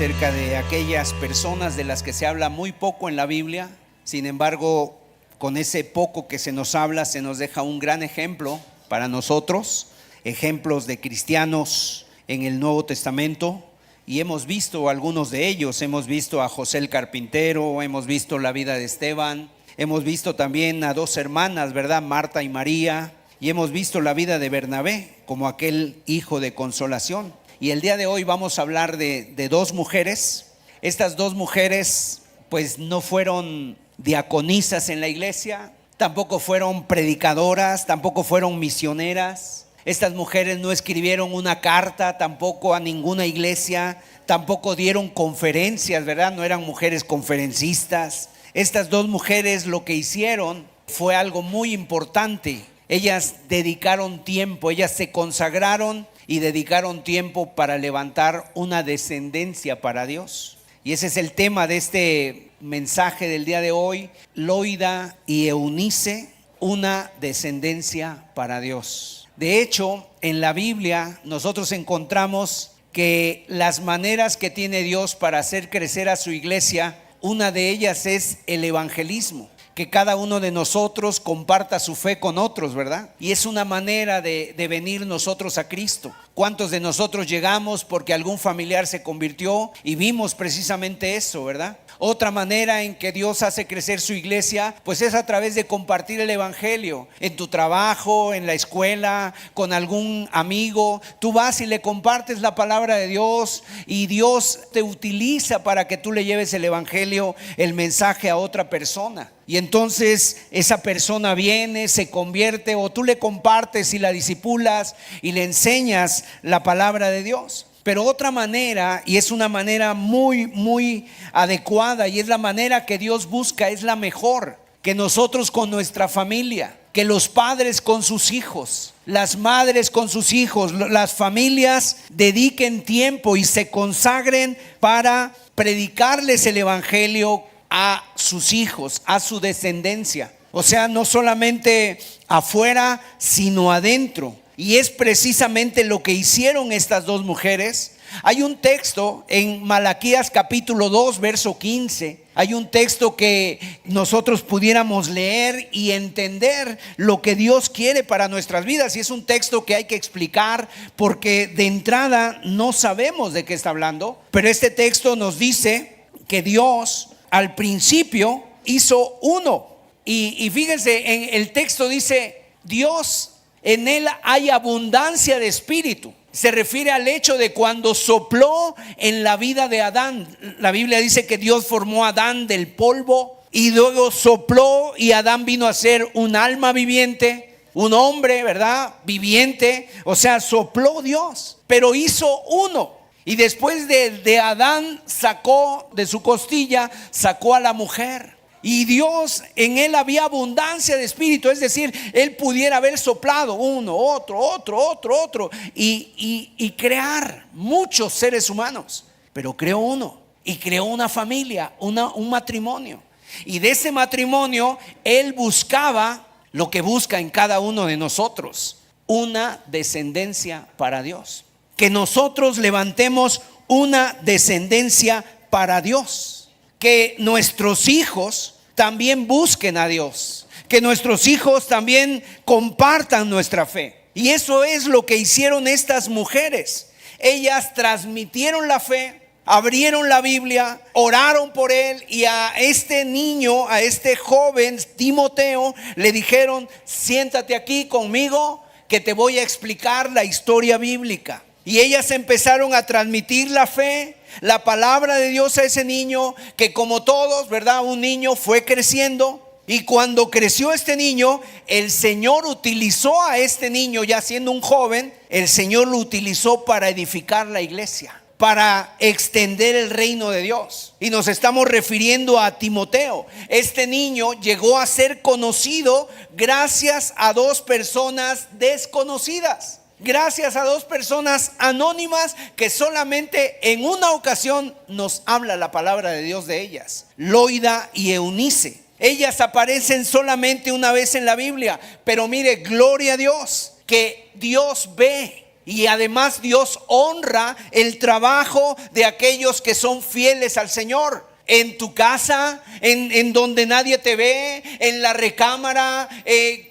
acerca de aquellas personas de las que se habla muy poco en la Biblia. Sin embargo, con ese poco que se nos habla, se nos deja un gran ejemplo para nosotros, ejemplos de cristianos en el Nuevo Testamento. Y hemos visto algunos de ellos, hemos visto a José el carpintero, hemos visto la vida de Esteban, hemos visto también a dos hermanas, ¿verdad? Marta y María, y hemos visto la vida de Bernabé como aquel hijo de consolación. Y el día de hoy vamos a hablar de dos mujeres. Estas dos mujeres pues no fueron diaconisas en la iglesia, tampoco fueron predicadoras, tampoco fueron misioneras. Estas mujeres no escribieron una carta tampoco a ninguna iglesia, tampoco dieron conferencias, ¿verdad? No eran mujeres conferencistas. Estas dos mujeres lo que hicieron fue algo muy importante. Ellas dedicaron tiempo, ellas se consagraron y dedicaron tiempo para levantar una descendencia para Dios. Y ese es el tema de este mensaje del día de hoy: Loida y Eunice, una descendencia para Dios. De hecho, en la Biblia nosotros encontramos que las maneras que tiene Dios para hacer crecer a su iglesia, una de ellas es el evangelismo. Que cada uno de nosotros comparta su fe con otros, ¿verdad? Y es una manera de venir nosotros a Cristo. ¿Cuántos de nosotros llegamos porque algún familiar se convirtió y vimos precisamente eso, ¿verdad? Otra manera en que Dios hace crecer su iglesia, pues es a través de compartir el evangelio. En tu trabajo, en la escuela, con algún amigo, tú vas y le compartes la palabra de Dios y Dios te utiliza para que tú le lleves el evangelio, el mensaje a otra persona. Y entonces esa persona viene, se convierte, o tú le compartes y la discipulas y le enseñas la palabra de Dios. Pero otra manera, y es una manera muy adecuada, y es la manera que Dios busca, es la mejor, que nosotros con nuestra familia, que los padres con sus hijos, las madres con sus hijos, las familias dediquen tiempo y se consagren para predicarles el evangelio a sus hijos, a su descendencia. O sea, no solamente afuera, sino adentro. Y es precisamente lo que hicieron estas dos mujeres. Hay un texto en Malaquías capítulo 2, verso 15. Hay un texto que nosotros pudiéramos leer y entender lo que Dios quiere para nuestras vidas. Y es un texto que hay que explicar porque de entrada no sabemos de qué está hablando. Pero este texto nos dice que Dios al principio hizo uno. Y fíjense, en el texto dice: Dios, en él hay abundancia de espíritu. Se refiere al hecho de cuando sopló en la vida de Adán. La Biblia dice que Dios formó a Adán del polvo y luego sopló, y Adán vino a ser un alma viviente, un hombre, ¿verdad? Viviente. O sea, sopló Dios, pero hizo uno. Y después de Adán sacó de su costilla, sacó a la mujer. Y Dios, en él había abundancia de espíritu, es decir, él pudiera haber soplado uno, otro y crear muchos seres humanos. Pero creó uno y creó una familia, un matrimonio. Y de ese matrimonio él buscaba lo que busca en cada uno de nosotros: una descendencia para Dios. Que nosotros levantemos una descendencia para Dios. Que nuestros hijos también busquen a Dios. Que nuestros hijos también compartan nuestra fe. Y eso es lo que hicieron estas mujeres. Ellas transmitieron la fe, abrieron la Biblia, oraron por él, y a este niño, a este joven Timoteo, le dijeron: siéntate aquí conmigo que te voy a explicar la historia bíblica. Y ellas empezaron a transmitir la fe, la palabra de Dios a ese niño, que como todos, ¿verdad? Un niño fue creciendo. Y cuando creció este niño, el Señor utilizó a este niño, ya siendo un joven, el Señor lo utilizó para edificar la iglesia, para extender el reino de Dios. Y nos estamos refiriendo a Timoteo. Este niño llegó a ser conocido gracias a dos personas desconocidas. Gracias a dos personas anónimas que solamente en una ocasión nos habla la palabra de Dios de ellas: Loida y Eunice. Ellas aparecen solamente una vez en la Biblia, pero mire, gloria a Dios, que Dios ve Y además Dios honra el trabajo de aquellos que son fieles al Señor. En tu casa, en donde nadie te ve, en la recámara,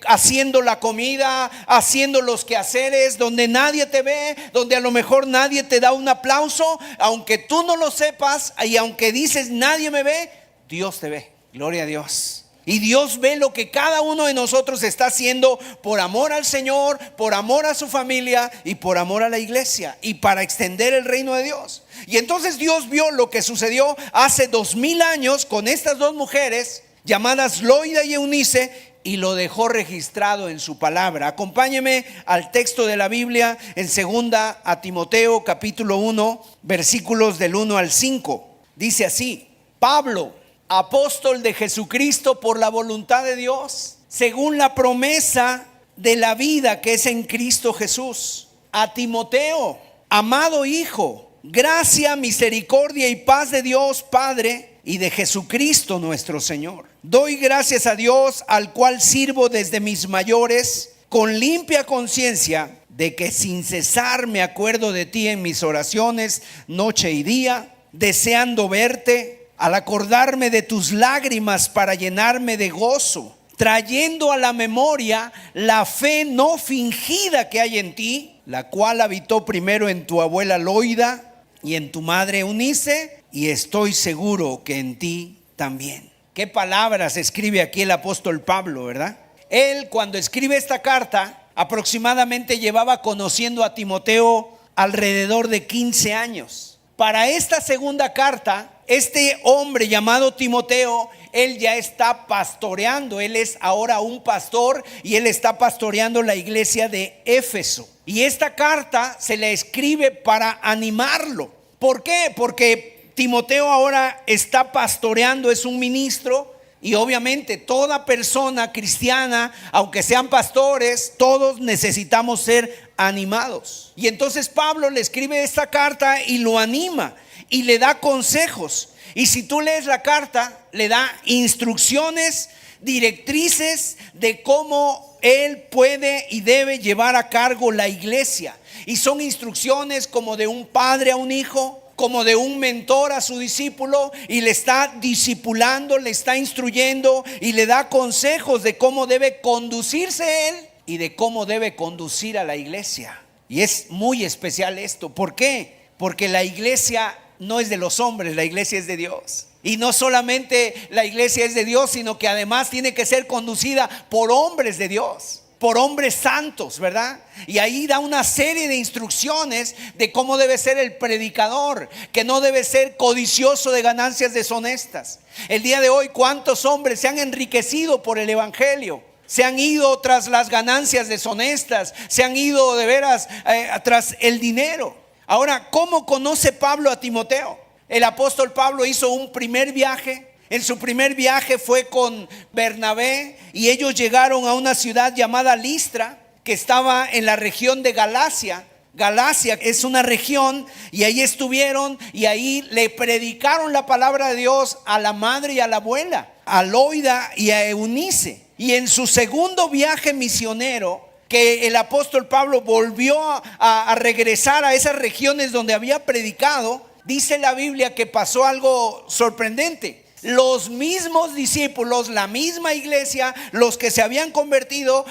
haciendo la comida, haciendo los quehaceres, donde nadie te ve, donde a lo mejor nadie te da un aplauso, aunque tú no lo sepas y aunque dices nadie me ve, Dios te ve. Gloria a Dios. Y Dios ve lo que cada uno de nosotros está haciendo por amor al Señor, por amor a su familia y por amor a la iglesia y para extender el reino de Dios. Y entonces Dios vio lo que sucedió hace 2000 años con estas dos mujeres llamadas Loida y Eunice y lo dejó registrado en su palabra. Acompáñeme al texto de la Biblia en 2 a Timoteo capítulo 1 versículos del 1 al 5. Dice así: Pablo, apóstol de Jesucristo por la voluntad de Dios, según la promesa de la vida que es en Cristo Jesús, a Timoteo, amado hijo, gracia, misericordia y paz de Dios Padre y de Jesucristo nuestro Señor. Doy gracias a Dios, al cual sirvo desde mis mayores, con limpia conciencia, de que sin cesar me acuerdo de ti en mis oraciones, noche y día, deseando verte, al acordarme de tus lágrimas para llenarme de gozo, trayendo a la memoria la fe no fingida que hay en ti, la cual habitó primero en tu abuela Loida y en tu madre Eunice, y estoy seguro que en ti también. Qué palabras escribe aquí el apóstol Pablo, ¿verdad? Él, cuando escribe esta carta, aproximadamente llevaba conociendo a Timoteo alrededor de 15 años. Para esta segunda carta, este hombre llamado Timoteo, él ya está pastoreando. Él es ahora un pastor y él está pastoreando la iglesia de Éfeso. Y esta carta se le escribe para animarlo. ¿Por qué? Porque Timoteo ahora está pastoreando, es un ministro. Y obviamente toda persona cristiana, aunque sean pastores, todos necesitamos ser animados. Y entonces Pablo le escribe esta carta y lo anima y le da consejos. Y si tú lees la carta, le da instrucciones, directrices de cómo él puede y debe llevar a cargo la iglesia. Y son instrucciones como de un padre a un hijo, como de un mentor a su discípulo, y le está discipulando, le está instruyendo y le da consejos de cómo debe conducirse él y de cómo debe conducir a la iglesia. Y es muy especial esto. ¿Por qué? Porque la iglesia no es de los hombres, la iglesia es de Dios. Y no solamente la iglesia es de Dios, sino que además tiene que ser conducida por hombres de Dios, por hombres santos, ¿verdad? Y ahí da una serie de instrucciones de cómo debe ser el predicador, que no debe ser codicioso de ganancias deshonestas. El día de hoy, ¿cuántos hombres se han enriquecido por el evangelio? Se han ido tras las ganancias deshonestas, se han ido de veras tras el dinero. Ahora, ¿cómo conoce Pablo a Timoteo? El apóstol Pablo hizo un primer viaje. En su primer viaje fue con Bernabé y ellos llegaron a una ciudad llamada Listra, que estaba en la región de Galacia. Galacia es una región y ahí estuvieron y ahí le predicaron la palabra de Dios a la madre y a la abuela, a Loida y a Eunice. Y en su segundo viaje misionero, que el apóstol Pablo volvió a regresar a esas regiones donde había predicado, dice la Biblia que pasó algo sorprendente. Los mismos discípulos, la misma iglesia, los que se habían convertido,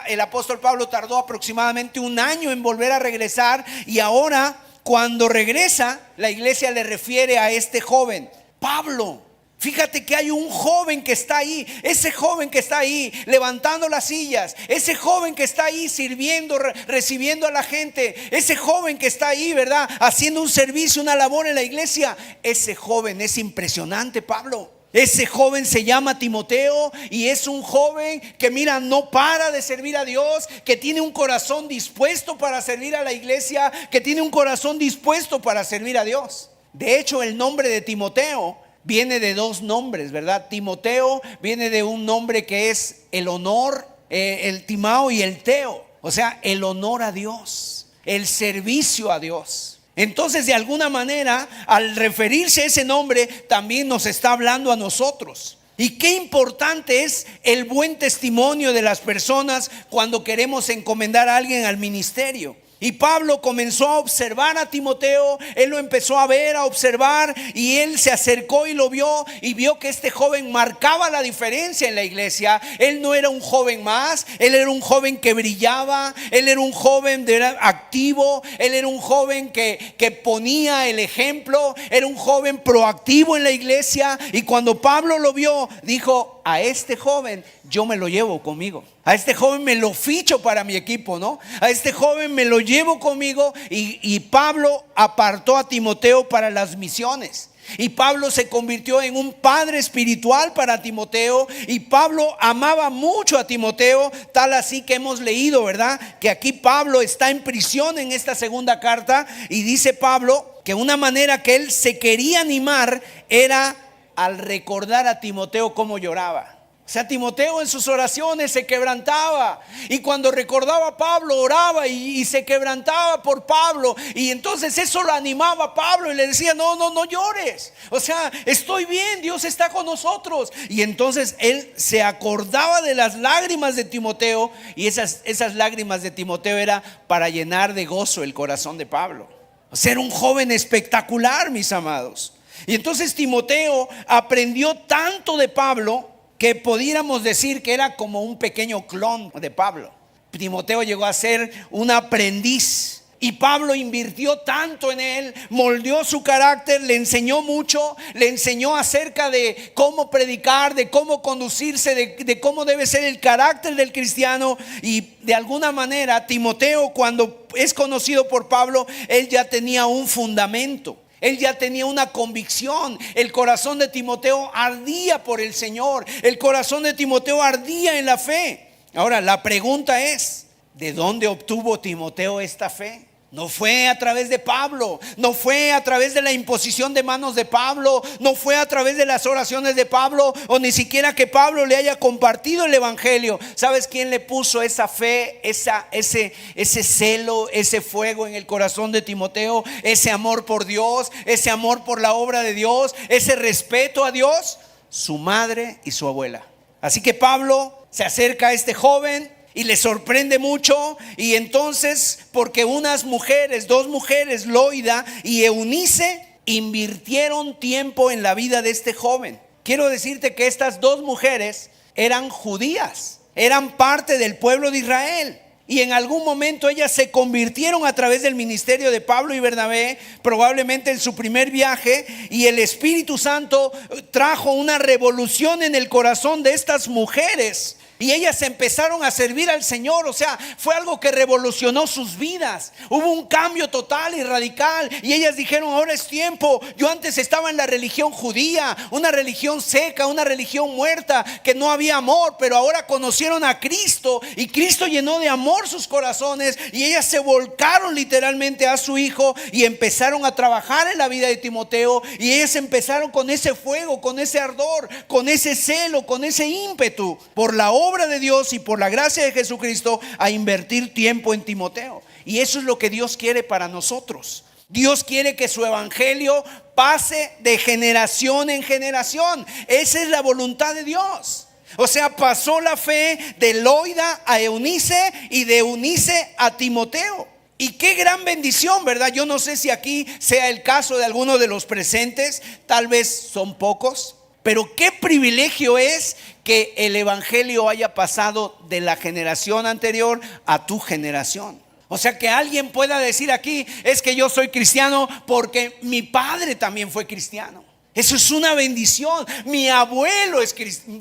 el apóstol Pablo tardó aproximadamente un año en volver a regresar, y ahora cuando regresa, la iglesia le refiere a este joven, Pablo. Fíjate que hay un joven que está ahí, ese joven que está ahí levantando las sillas, ese joven que está ahí sirviendo, recibiendo a la gente, ese joven que está ahí, ¿verdad? Haciendo un servicio, una labor en la iglesia. Ese joven es impresionante, Pablo. Ese joven se llama Timoteo y es un joven que, mira, no para de servir a Dios, que tiene un corazón dispuesto para servir a la iglesia, que tiene un corazón dispuesto para servir a Dios. De hecho, el nombre de Timoteo viene de dos nombres, ¿verdad? Timoteo viene de un nombre que es el honor, el timao y el teo, o sea, el honor a Dios, el servicio a Dios. Entonces, de alguna manera, al referirse a ese nombre, también nos está hablando a nosotros. Y qué importante es el buen testimonio de las personas cuando queremos encomendar a alguien al ministerio. Y Pablo comenzó a observar a Timoteo, él lo empezó a ver, a observar, y él se acercó y lo vio, y vio que este joven marcaba la diferencia en la iglesia. Él no era un joven más, él era un joven que brillaba, él era un joven activo, él era un joven que ponía el ejemplo, era un joven proactivo en la iglesia. Y cuando Pablo lo vio, dijo: a este joven yo me lo llevo conmigo, a este joven me lo ficho para mi equipo, ¿no? A este joven me lo llevo conmigo. Y Pablo apartó a Timoteo para las misiones. Y Pablo se convirtió en un padre espiritual para Timoteo. Y Pablo amaba mucho a Timoteo, tal así que hemos leído, ¿verdad?, que aquí Pablo está en prisión en esta segunda carta. Y dice Pablo que una manera que él se quería animar era al recordar a Timoteo cómo lloraba. O sea, Timoteo en sus oraciones se quebrantaba, y cuando recordaba a Pablo oraba y se quebrantaba por Pablo. Y entonces eso lo animaba a Pablo y le decía: no llores, o sea, estoy bien, Dios está con nosotros. Y entonces él se acordaba de las lágrimas de Timoteo, y esas lágrimas de Timoteo era para llenar de gozo el corazón de Pablo. O sea, era un joven espectacular, mis amados. Y entonces Timoteo aprendió tanto de Pablo que pudiéramos decir que era como un pequeño clon de Pablo. Timoteo llegó a ser un aprendiz, y Pablo invirtió tanto en él, moldeó su carácter, le enseñó mucho, le enseñó acerca de cómo predicar, de cómo conducirse, de cómo debe ser el carácter del cristiano. Y de alguna manera Timoteo, cuando es conocido por Pablo, él ya tenía un fundamento. Él ya tenía una convicción. El corazón de Timoteo ardía por el Señor. El corazón de Timoteo ardía en la fe. Ahora, la pregunta es: ¿de dónde obtuvo Timoteo esta fe? No fue a través de Pablo, no fue a través de la imposición de manos de Pablo, no fue a través de las oraciones de Pablo, o ni siquiera que Pablo le haya compartido el evangelio. ¿Sabes quién le puso esa fe, ese celo, ese fuego en el corazón de Timoteo? Ese amor por Dios, ese amor por la obra de Dios, ese respeto a Dios. Su madre y su abuela. Así que Pablo se acerca a este joven y le sorprende mucho. Y entonces, porque dos mujeres, Loida y Eunice, invirtieron tiempo en la vida de este joven. Quiero decirte que estas dos mujeres eran judías, eran parte del pueblo de Israel. Y en algún momento ellas se convirtieron a través del ministerio de Pablo y Bernabé, probablemente en su primer viaje. Y el Espíritu Santo trajo una revolución en el corazón de estas mujeres, y ellas empezaron a servir al Señor. O sea, fue algo que revolucionó sus vidas. Hubo un cambio total y radical. Y ellas dijeron: ahora es tiempo. Yo antes estaba en la religión judía, una religión seca, una religión muerta, que no había amor. Pero ahora conocieron a Cristo, y Cristo llenó de amor sus corazones. Y ellas se volcaron literalmente a su hijo y empezaron a trabajar en la vida de Timoteo. Y ellas empezaron con ese fuego, con ese ardor, con ese celo, con ese ímpetu por la obra de Dios y por la gracia de Jesucristo, a invertir tiempo en Timoteo. Y eso es lo que Dios quiere para nosotros. Dios quiere que su evangelio pase de generación en generación. Esa es la voluntad de Dios. O sea, pasó la fe de Loida a Eunice, y de Eunice a Timoteo. Y qué gran bendición, ¿verdad? Yo no sé si aquí sea el caso de algunos de los presentes. Tal vez son pocos. Pero qué privilegio es que el evangelio haya pasado de la generación anterior a tu generación. O sea, que alguien pueda decir aquí: es que yo soy cristiano porque mi padre también fue cristiano. Eso es una bendición. Mi abuelo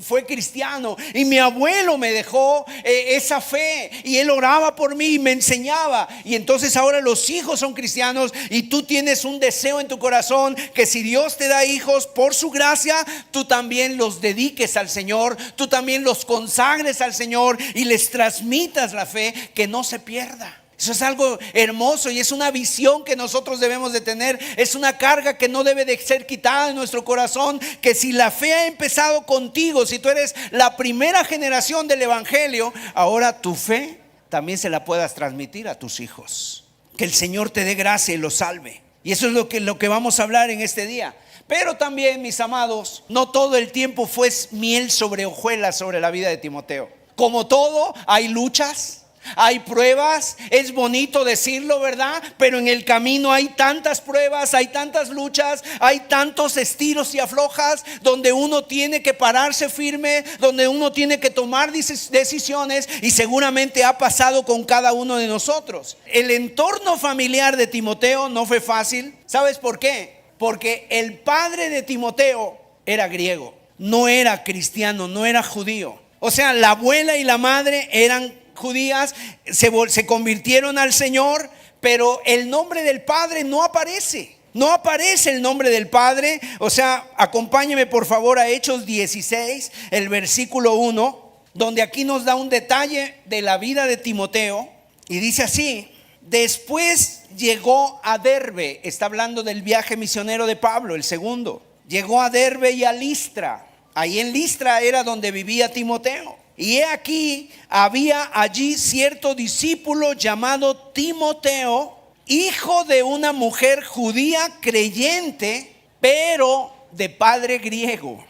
fue cristiano, y mi abuelo me dejó esa fe, y él oraba por mí y me enseñaba. Y entonces ahora los hijos son cristianos, y tú tienes un deseo en tu corazón que si Dios te da hijos por su gracia, tú también los dediques al Señor, tú también los consagres al Señor y les transmitas la fe, que no se pierda. Eso es algo hermoso, y es una visión que nosotros debemos de tener. Es una carga que no debe de ser quitada de nuestro corazón. Que si la fe ha empezado contigo, si tú eres la primera generación del evangelio, ahora tu fe también se la puedas transmitir a tus hijos. Que el Señor te dé gracia y los salve. Y eso es lo que vamos a hablar en este día. Pero también, mis amados, no todo el tiempo fue miel sobre hojuelas sobre la vida de Timoteo. Como todo, hay luchas, Hay pruebas, es bonito decirlo, ¿verdad? Pero en el camino hay tantas pruebas, hay tantas luchas, hay tantos estiros y aflojas donde uno tiene que pararse firme, donde uno tiene que tomar decisiones, y seguramente ha pasado con cada uno de nosotros. El entorno familiar de Timoteo no fue fácil. ¿Sabes por qué? Porque el padre de Timoteo era griego, no era cristiano, no era judío. O sea, la abuela y la madre eran judías, se convirtieron al Señor, pero el nombre del padre no aparece. No aparece el nombre del padre. O sea, acompáñeme por favor a Hechos 16, el versículo 1, donde aquí nos da un detalle de la vida de Timoteo, y dice así: después llegó a Derbe. Está hablando del viaje misionero de Pablo, el segundo. Llegó a Derbe y a Listra. Ahí en Listra era donde vivía Timoteo. Y he aquí, había allí cierto discípulo llamado Timoteo, hijo de una mujer judía creyente, pero de padre griego.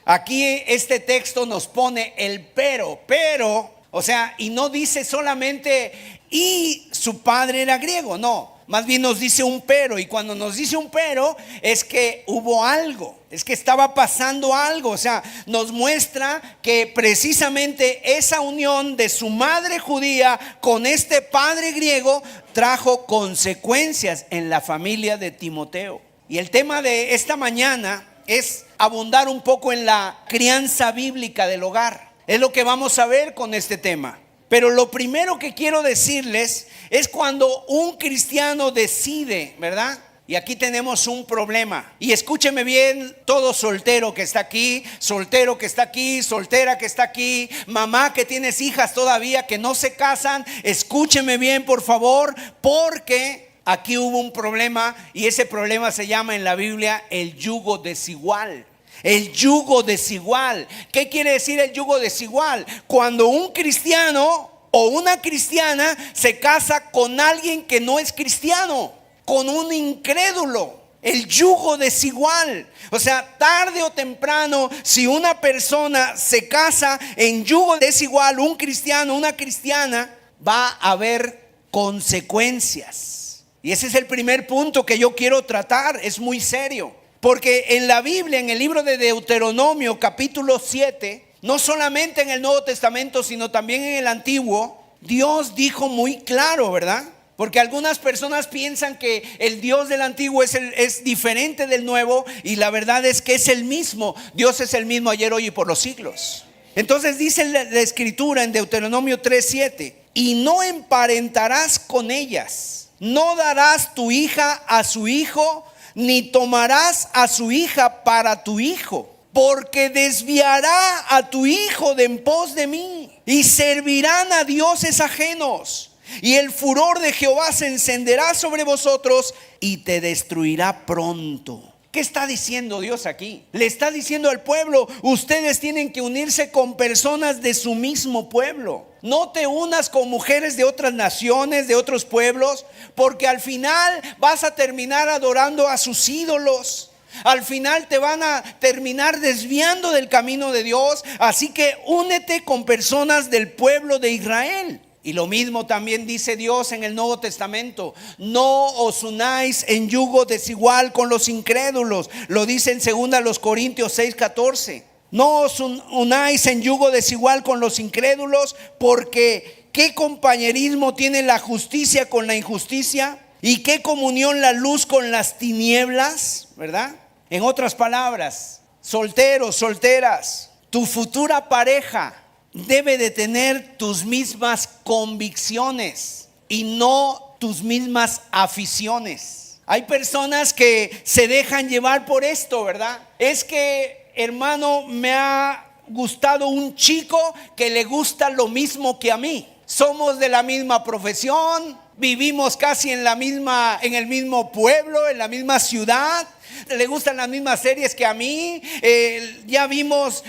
Aquí este texto nos pone el pero, o sea, y no dice solamente y su padre era griego, no. Más bien nos dice un pero, y cuando nos dice un pero es que hubo algo, es que estaba pasando algo. O sea, nos muestra que precisamente esa unión de su madre judía con este padre griego trajo consecuencias en la familia de Timoteo. Y el tema de esta mañana es abundar un poco en la crianza bíblica del hogar. Es lo que vamos a ver con este tema. Pero lo primero que quiero decirles es cuando un cristiano decide, ¿verdad? Y aquí tenemos un problema. Y escúcheme bien, todo soltero que está aquí, soltero que está aquí, soltera que está aquí, mamá que tienes hijas todavía que no se casan, escúcheme bien por favor, porque aquí hubo un problema, y ese problema se llama en la Biblia el yugo desigual. El yugo desigual. ¿Qué quiere decir el yugo desigual? Cuando un cristiano o una cristiana se casa con alguien que no es cristiano, con un incrédulo. El yugo desigual. O sea, tarde o temprano, si una persona se casa en yugo desigual, un cristiano, una cristiana, va a haber consecuencias. Y ese es el primer punto que yo quiero tratar. Es muy serio. Porque en la Biblia, en el libro de Deuteronomio capítulo 7, no solamente en el Nuevo Testamento, sino también en el Antiguo, Dios dijo muy claro, ¿verdad? Porque algunas personas piensan que el Dios del Antiguo es diferente del Nuevo, y la verdad es que es el mismo. Dios es el mismo ayer, hoy y por los siglos. Entonces dice la Escritura en Deuteronomio 3:7: y no emparentarás con ellas, no darás tu hija a su hijo, ni tomarás a su hija para tu hijo, porque desviará a tu hijo de en pos de mí, y servirán a dioses ajenos, y el furor de Jehová se encenderá sobre vosotros y te destruirá pronto. ¿Qué está diciendo Dios aquí? Le está diciendo al pueblo: ustedes tienen que unirse con personas de su mismo pueblo. No te unas con mujeres de otras naciones, de otros pueblos, porque al final vas a terminar adorando a sus ídolos. Al final te van a terminar desviando del camino de Dios. Así que únete con personas del pueblo de Israel. Y lo mismo también dice Dios en el Nuevo Testamento: no os unáis en yugo desigual con los incrédulos. Lo dice en 2 Corintios 6:14. No os unáis en yugo desigual con los incrédulos, porque ¿qué compañerismo tiene la justicia con la injusticia? ¿Y qué comunión la luz con las tinieblas? ¿Verdad? En otras palabras, solteros, solteras, tu futura pareja debe de tener tus mismas convicciones y no tus mismas aficiones. Hay personas que se dejan llevar por esto, ¿verdad? Es que, hermano, me ha gustado un chico que le gusta lo mismo que a mí. Somos de la misma profesión, vivimos casi en el mismo pueblo, en la misma ciudad. Le gustan las mismas series que a mí. Ya vimos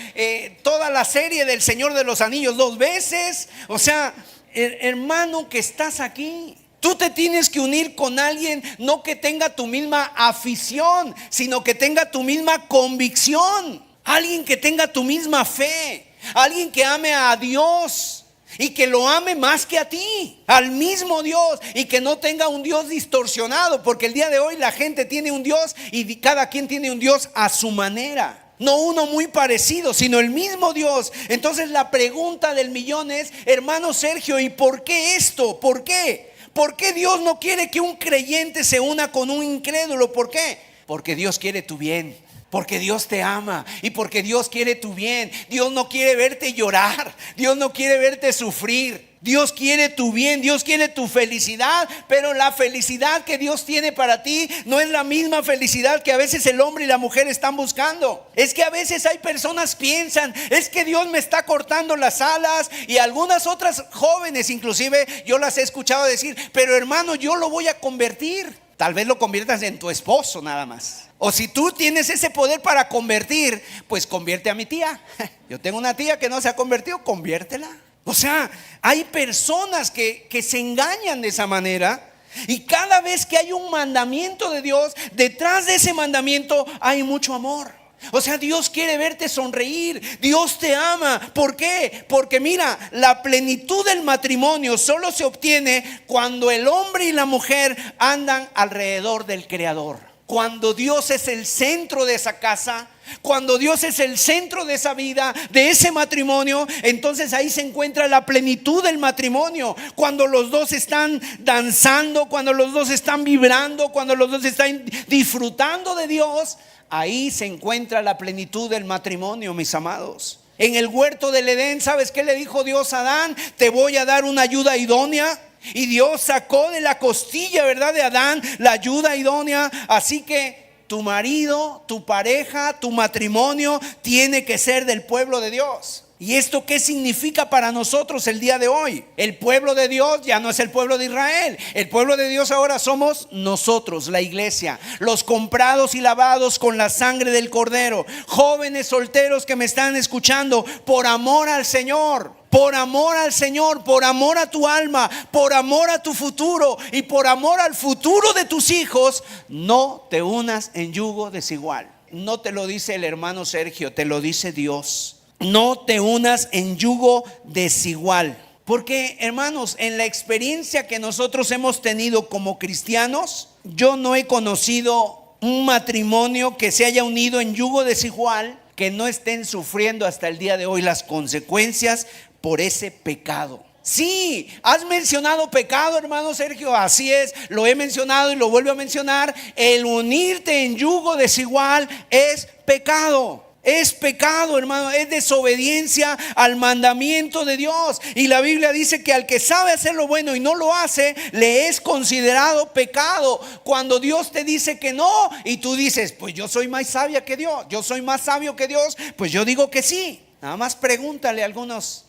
toda la serie del Señor de los Anillos 2 veces. O sea, hermano que estás aquí, tú te tienes que unir con alguien no que tenga tu misma afición, sino que tenga tu misma convicción. Alguien que tenga tu misma fe, alguien que ame a Dios y que lo ame más que a ti, al mismo Dios, y que no tenga un Dios distorsionado, porque el día de hoy la gente tiene un Dios y cada quien tiene un Dios a su manera. No uno muy parecido, sino el mismo Dios. Entonces la pregunta del millón es, hermano Sergio, ¿y por qué esto? ¿Por qué? ¿Por qué Dios no quiere que un creyente se una con un incrédulo? ¿Por qué? Porque Dios quiere tu bien. Porque Dios te ama y porque Dios quiere tu bien. Dios no quiere verte llorar. Dios no quiere verte sufrir. Dios quiere tu bien, Dios quiere tu felicidad, pero la felicidad que Dios tiene para ti no es la misma felicidad que a veces el hombre y la mujer están buscando. Es que a veces hay personas que piensan, es que Dios me está cortando las alas, y algunas otras jóvenes inclusive yo las he escuchado decir, pero hermano, yo lo voy a convertir. Tal vez lo conviertas en tu esposo nada más. O si tú tienes ese poder para convertir, pues convierte a mi tía. Yo tengo una tía que no se ha convertido, conviértela. O sea, hay personas que se engañan de esa manera, y cada vez que hay un mandamiento de Dios, detrás de ese mandamiento hay mucho amor. O sea, Dios quiere verte sonreír, Dios te ama. ¿Por qué? Porque mira, la plenitud del matrimonio solo se obtiene cuando el hombre y la mujer andan alrededor del Creador. Cuando Dios es el centro de esa casa, cuando Dios es el centro de esa vida, de ese matrimonio, entonces ahí se encuentra la plenitud del matrimonio. Cuando los dos están danzando, cuando los dos están vibrando, cuando los dos están disfrutando de Dios, ahí se encuentra la plenitud del matrimonio, mis amados. En el huerto del Edén, ¿sabes qué le dijo Dios a Adán? Te voy a dar una ayuda idónea. Y Dios sacó de la costilla, ¿verdad?, de Adán la ayuda idónea. Así que tu marido, tu pareja, tu matrimonio tiene que ser del pueblo de Dios. ¿Y esto qué significa para nosotros el día de hoy? El pueblo de Dios ya no es el pueblo de Israel. El pueblo de Dios ahora somos nosotros, la iglesia, los comprados y lavados con la sangre del Cordero. Jóvenes solteros que me están escuchando, por amor al Señor, por amor al Señor, por amor a tu alma, por amor a tu futuro y por amor al futuro de tus hijos, no te unas en yugo desigual. No te lo dice el hermano Sergio, te lo dice Dios. No te unas en yugo desigual. Porque, hermanos, en la experiencia que nosotros hemos tenido como cristianos, yo no he conocido un matrimonio que se haya unido en yugo desigual que no estén sufriendo hasta el día de hoy las consecuencias por ese pecado. Sí, has mencionado pecado, hermano Sergio, así es, lo he mencionado y lo vuelvo a mencionar. El unirte en yugo desigual es pecado. Es pecado, hermano, es desobediencia al mandamiento de Dios. Y la Biblia dice que al que sabe hacer lo bueno y no lo hace, le es considerado pecado. Cuando Dios te dice que no y tú dices, pues yo soy más sabia que Dios, yo soy más sabio que Dios, pues yo digo que sí. Nada más pregúntale a algunos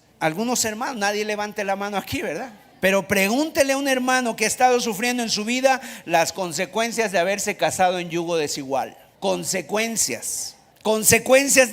hermanos, nadie levante la mano aquí, ¿verdad? Pero pregúntele a un hermano que ha estado sufriendo en su vida las consecuencias de haberse casado en yugo desigual. Consecuencias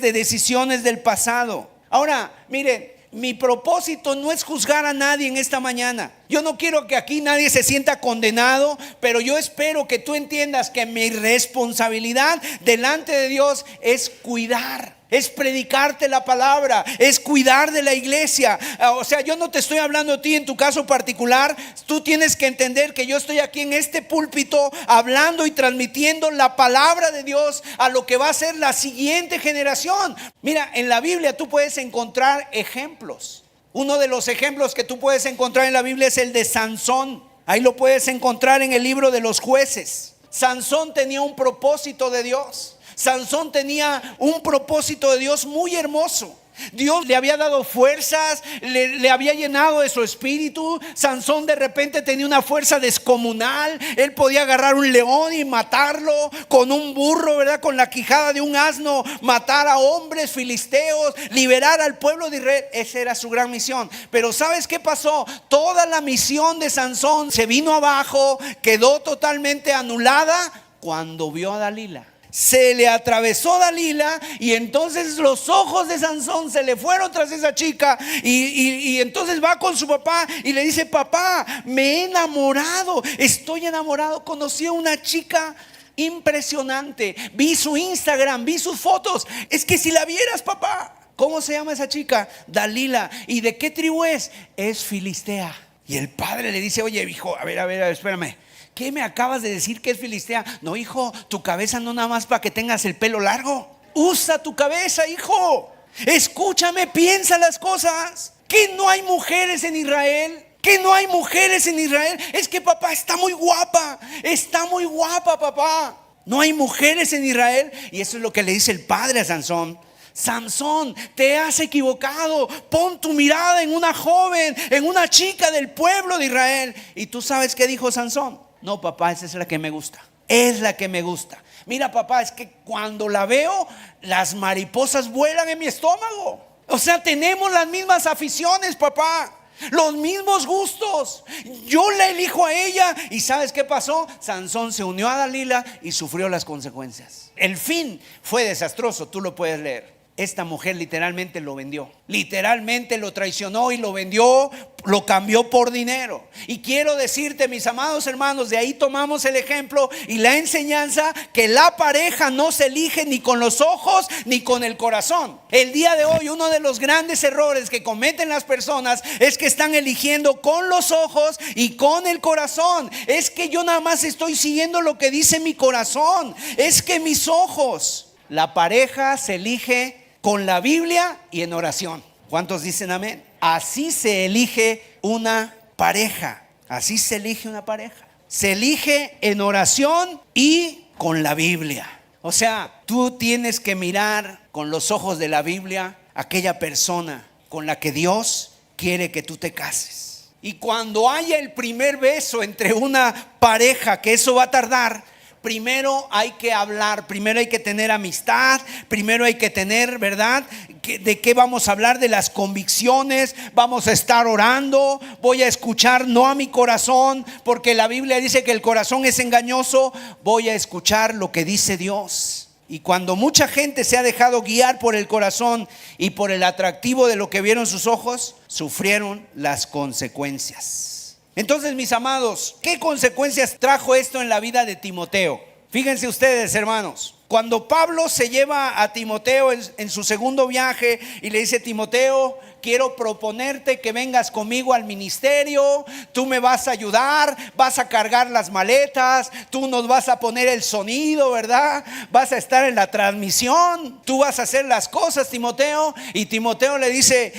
de decisiones del pasado. Ahora, miren, mi propósito no es juzgar a nadie en esta mañana. Yo no quiero que aquí nadie se sienta condenado, pero yo espero que tú entiendas que mi responsabilidad delante de Dios es cuidar. Es predicarte la palabra, es cuidar de la iglesia. O sea, yo no te estoy hablando a ti en tu caso particular. Tú tienes que entender que yo estoy aquí en este púlpito hablando y transmitiendo la palabra de Dios a lo que va a ser la siguiente generación. Mira, en la Biblia tú puedes encontrar ejemplos. Uno de los ejemplos que tú puedes encontrar en la Biblia es el de Sansón. Ahí lo puedes encontrar en el libro de los Jueces. Sansón tenía un propósito de Dios. Sansón tenía un propósito de Dios muy hermoso. Dios le había dado fuerzas, le había llenado de su espíritu. Sansón de repente tenía una fuerza descomunal. Él podía agarrar un león y matarlo con un burro, ¿verdad? Con la quijada de un asno, matar a hombres filisteos, liberar al pueblo de Israel. Esa era su gran misión. Pero ¿sabes qué pasó? Toda la misión de Sansón se vino abajo, quedó totalmente anulada cuando vio a Dalila. Se le atravesó Dalila y entonces los ojos de Sansón se le fueron tras esa chica y entonces va con su papá y le dice: papá, me he enamorado, estoy enamorado, conocí a una chica impresionante, vi su Instagram, vi sus fotos, es que si la vieras, papá. ¿Cómo se llama esa chica? Dalila. ¿Y de qué tribu es? Es filistea. Y el padre le dice, oye hijo, a ver, espérame, ¿qué me acabas de decir que es filistea? No hijo, tu cabeza no nada más para que tengas el pelo largo. Usa tu cabeza, hijo. Escúchame, piensa las cosas. ¿Que no hay mujeres en Israel? ¿Que no hay mujeres en Israel? Es que papá está muy guapa papá. No hay mujeres en Israel. Y eso es lo que le dice el padre a Sansón. Sansón, te has equivocado. Pon tu mirada en una joven, en una chica del pueblo de Israel. ¿Y tú sabes qué dijo Sansón? No papá, esa es la que me gusta. Es la que me gusta. Mira papá, es que cuando la veo, las mariposas vuelan en mi estómago. O sea, tenemos las mismas aficiones, papá, los mismos gustos. Yo la elijo a ella. ¿Y sabes qué pasó? Sansón se unió a Dalila y sufrió las consecuencias. El fin fue desastroso, tú lo puedes leer. Esta mujer literalmente lo vendió, literalmente lo traicionó y lo vendió, lo cambió por dinero. Y quiero decirte, mis amados hermanos, de ahí tomamos el ejemplo y la enseñanza que la pareja no se elige ni con los ojos ni con el corazón. El día de hoy uno de los grandes errores que cometen las personas es que están eligiendo con los ojos y con el corazón. Es que yo nada más estoy siguiendo lo que dice mi corazón, es que mis ojos. La pareja se elige con la Biblia y en oración. ¿Cuántos dicen amén? Así se elige una pareja. Así se elige una pareja. Se elige en oración y con la Biblia. O sea, tú tienes que mirar con los ojos de la Biblia a aquella persona con la que Dios quiere que tú te cases. Y cuando haya el primer beso entre una pareja, que eso va a tardar, primero hay que hablar, primero hay que tener amistad, primero hay que tener, ¿verdad? ¿De qué vamos a hablar? De las convicciones. Vamos a estar orando. Voy a escuchar no a mi corazón, porque la Biblia dice que el corazón es engañoso. Voy a escuchar lo que dice Dios. Y cuando mucha gente se ha dejado guiar por el corazón y por el atractivo de lo que vieron sus ojos, sufrieron las consecuencias. Entonces, mis amados, ¿qué consecuencias trajo esto en la vida de Timoteo? Fíjense ustedes, hermanos, cuando Pablo se lleva a Timoteo en su segundo viaje y le dice: Timoteo, quiero proponerte que vengas conmigo al ministerio. Tú me vas a ayudar, vas a cargar las maletas, tú nos vas a poner el sonido, ¿verdad? Vas a estar en la transmisión, tú vas a hacer las cosas, Timoteo. Y Timoteo le dice: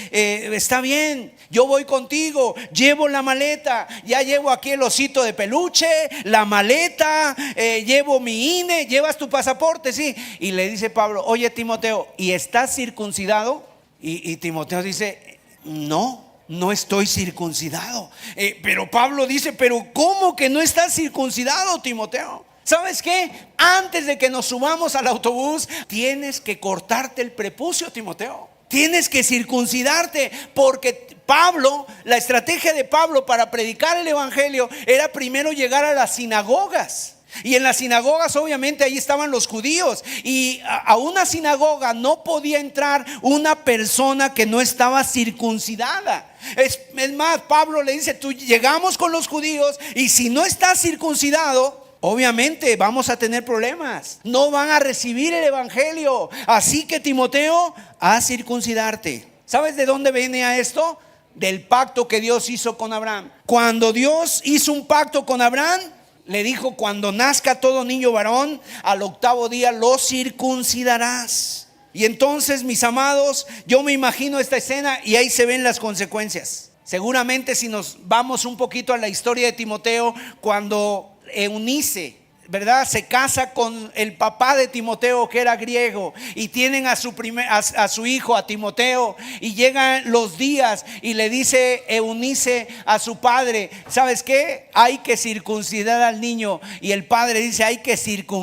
está bien, yo voy contigo, llevo la maleta, ya llevo aquí el osito de peluche, la maleta, llevo mi INE, llevas tu pasaporte, sí. Y le dice Pablo: oye Timoteo, ¿y estás circuncidado? Y Timoteo dice: no estoy circuncidado. Pero Pablo dice: pero ¿cómo que no estás circuncidado, Timoteo? ¿Sabes qué? Antes de que nos subamos al autobús, tienes que cortarte el prepucio, Timoteo. Tienes que circuncidarte, porque Pablo, la estrategia de Pablo para predicar el evangelio era primero llegar a las sinagogas. Y en las sinagogas obviamente ahí estaban los judíos, y a una sinagoga no podía entrar una persona que no estaba circuncidada. Es más, Pablo le dice: tú, llegamos con los judíos y si no estás circuncidado, obviamente vamos a tener problemas, no van a recibir el evangelio. Así que Timoteo, a circuncidarte. ¿Sabes de dónde viene a esto? Del pacto que Dios hizo con Abraham. Cuando Dios hizo un pacto con Abraham, le dijo: cuando nazca todo niño varón, al octavo día lo circuncidarás. Y entonces, mis amados, yo me imagino esta escena y ahí se ven las consecuencias. Seguramente, si nos vamos un poquito a la historia de Timoteo, cuando Eunice, ¿verdad?, se casa con el papá de Timoteo, que era griego, y tienen a su hijo, a Timoteo, y llegan los días y le dice Eunice a su padre: ¿sabes qué? Hay que circuncidar al niño. Y el padre dice: ¿hay que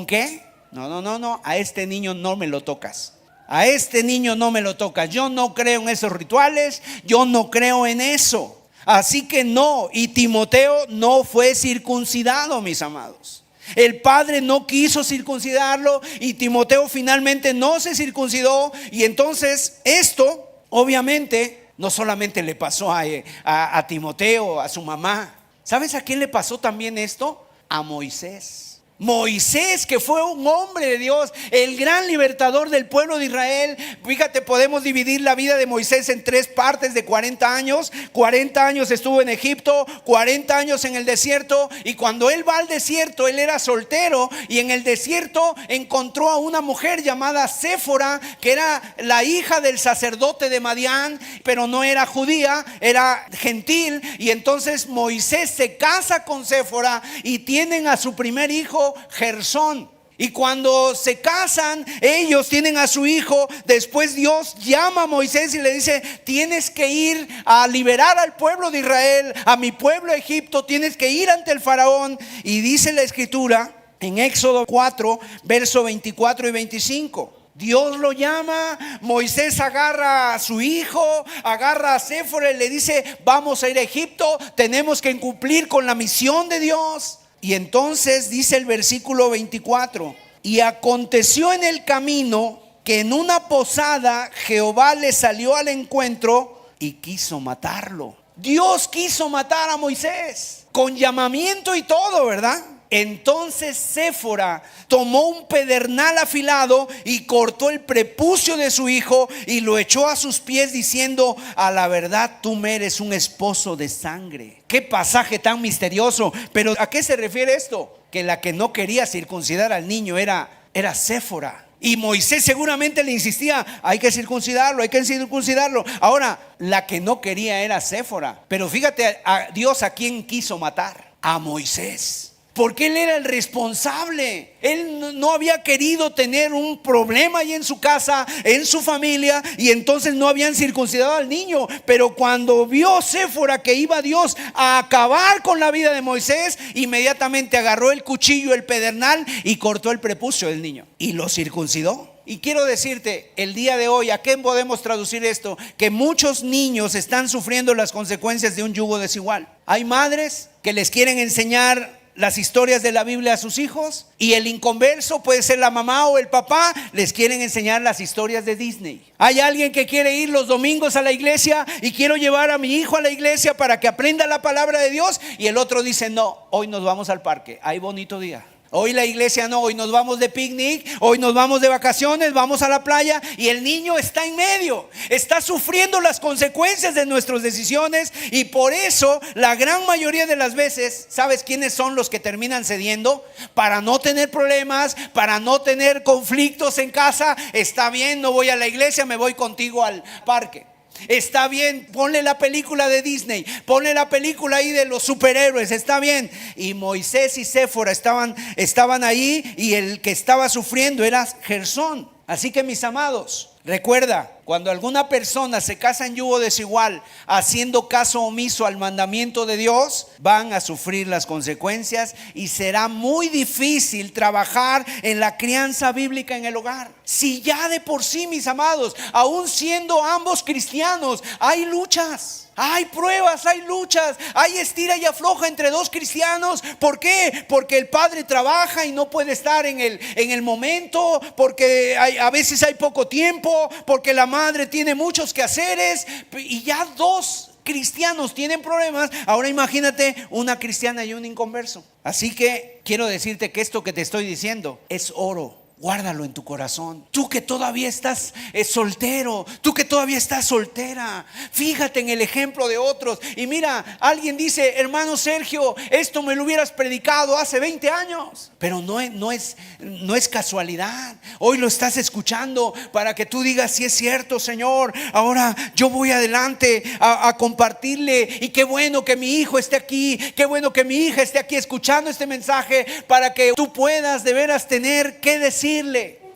¿qué? No, a este niño no me lo tocas. A este niño no me lo tocas. Yo no creo en esos rituales, yo no creo en eso. Así que no. Y Timoteo no fue circuncidado, mis amados. El padre no quiso circuncidarlo y Timoteo finalmente no se circuncidó. Y entonces esto obviamente no solamente le pasó a Timoteo, a su mamá. ¿Sabes a quién le pasó también esto? A Moisés. Moisés, que fue un hombre de Dios, el gran libertador del pueblo de Israel. Fíjate, podemos dividir la vida de Moisés en 3 partes de 40 años. 40 años estuvo en Egipto, 40 años en el desierto. Y cuando él va al desierto, él era soltero. Y en el desierto encontró a una mujer llamada Séfora, que era la hija del sacerdote de Madián, pero no era judía, era gentil. Y entonces Moisés se casa con Séfora y tienen a su primer hijo, Gersón. Y cuando se casan, ellos tienen a su hijo. Después Dios llama a Moisés y le dice: tienes que ir a liberar al pueblo de Israel, a mi pueblo Egipto, tienes que ir ante el faraón. Y dice la escritura en Éxodo 4, verso 24 y 25. Dios lo llama, Moisés agarra a su hijo, agarra a Séfora y le dice: vamos a ir a Egipto, tenemos que cumplir con la misión de Dios. Y entonces dice el versículo 24: y aconteció en el camino que en una posada Jehová le salió al encuentro y quiso matarlo. Dios quiso matar a Moisés con llamamiento y todo, ¿verdad? Entonces Séfora tomó un pedernal afilado y cortó el prepucio de su hijo y lo echó a sus pies, diciendo: a la verdad tú me eres un esposo de sangre. Qué pasaje tan misterioso. Pero ¿a qué se refiere esto? Que la que no quería circuncidar al niño era Séfora. Y Moisés seguramente le insistía: hay que circuncidarlo, hay que circuncidarlo. Ahora, la que no quería era Séfora. Pero fíjate a Dios a quién quiso matar: a Moisés. Porque él era el responsable. Él no había querido tener un problema ahí en su casa, en su familia, y entonces no habían circuncidado al niño. Pero cuando vio Séfora que iba Dios a acabar con la vida de Moisés, inmediatamente agarró el cuchillo, el pedernal, y cortó el prepucio del niño y lo circuncidó. Y quiero decirte, el día de hoy, ¿a qué podemos traducir esto? Que muchos niños están sufriendo las consecuencias de un yugo desigual. Hay madres que les quieren enseñar las historias de la Biblia a sus hijos, y el inconverso, puede ser la mamá o el papá, les quieren enseñar las historias de Disney. Hay alguien que quiere ir los domingos a la iglesia y quiero llevar a mi hijo a la iglesia para que aprenda la palabra de Dios, y el otro dice: no, hoy nos vamos al parque, hay bonito día. Hoy la iglesia no, hoy nos vamos de picnic, hoy nos vamos de vacaciones, vamos a la playa. Y el niño está en medio, está sufriendo las consecuencias de nuestras decisiones. Y por eso la gran mayoría de las veces, ¿sabes quiénes son los que terminan cediendo? Para no tener problemas, para no tener conflictos en casa. Está bien, no voy a la iglesia, me voy contigo al parque. Está bien, ponle la película de Disney, ponle la película ahí de los superhéroes, está bien. Y Moisés y Séfora estaban ahí, y el que estaba sufriendo era Gersón. Así que, mis amados, recuerda, cuando alguna persona se casa en yugo desigual, haciendo caso omiso al mandamiento de Dios, van a sufrir las consecuencias y será muy difícil trabajar en la crianza bíblica en el hogar. Si ya de por sí, mis amados, aún siendo ambos cristianos, hay luchas, hay pruebas, hay luchas, hay estira y afloja entre dos cristianos. ¿Por qué? Porque el padre trabaja y no puede estar en el momento, porque a veces hay poco tiempo, porque la madre tiene muchos quehaceres, y ya dos cristianos tienen problemas. Ahora imagínate una cristiana y un inconverso. Así que quiero decirte que esto que te estoy diciendo es oro. Guárdalo en tu corazón. Tú que todavía estás soltero, tú que todavía estás soltera, fíjate en el ejemplo de otros. Y mira, alguien dice: hermano Sergio, esto me lo hubieras predicado hace 20 años. Pero no es casualidad. Hoy lo estás escuchando para que tú digas: sí es cierto, Señor, ahora yo voy adelante a compartirle. Y qué bueno que mi hijo esté aquí, qué bueno que mi hija esté aquí escuchando este mensaje, para que tú puedas de veras tener que decirle,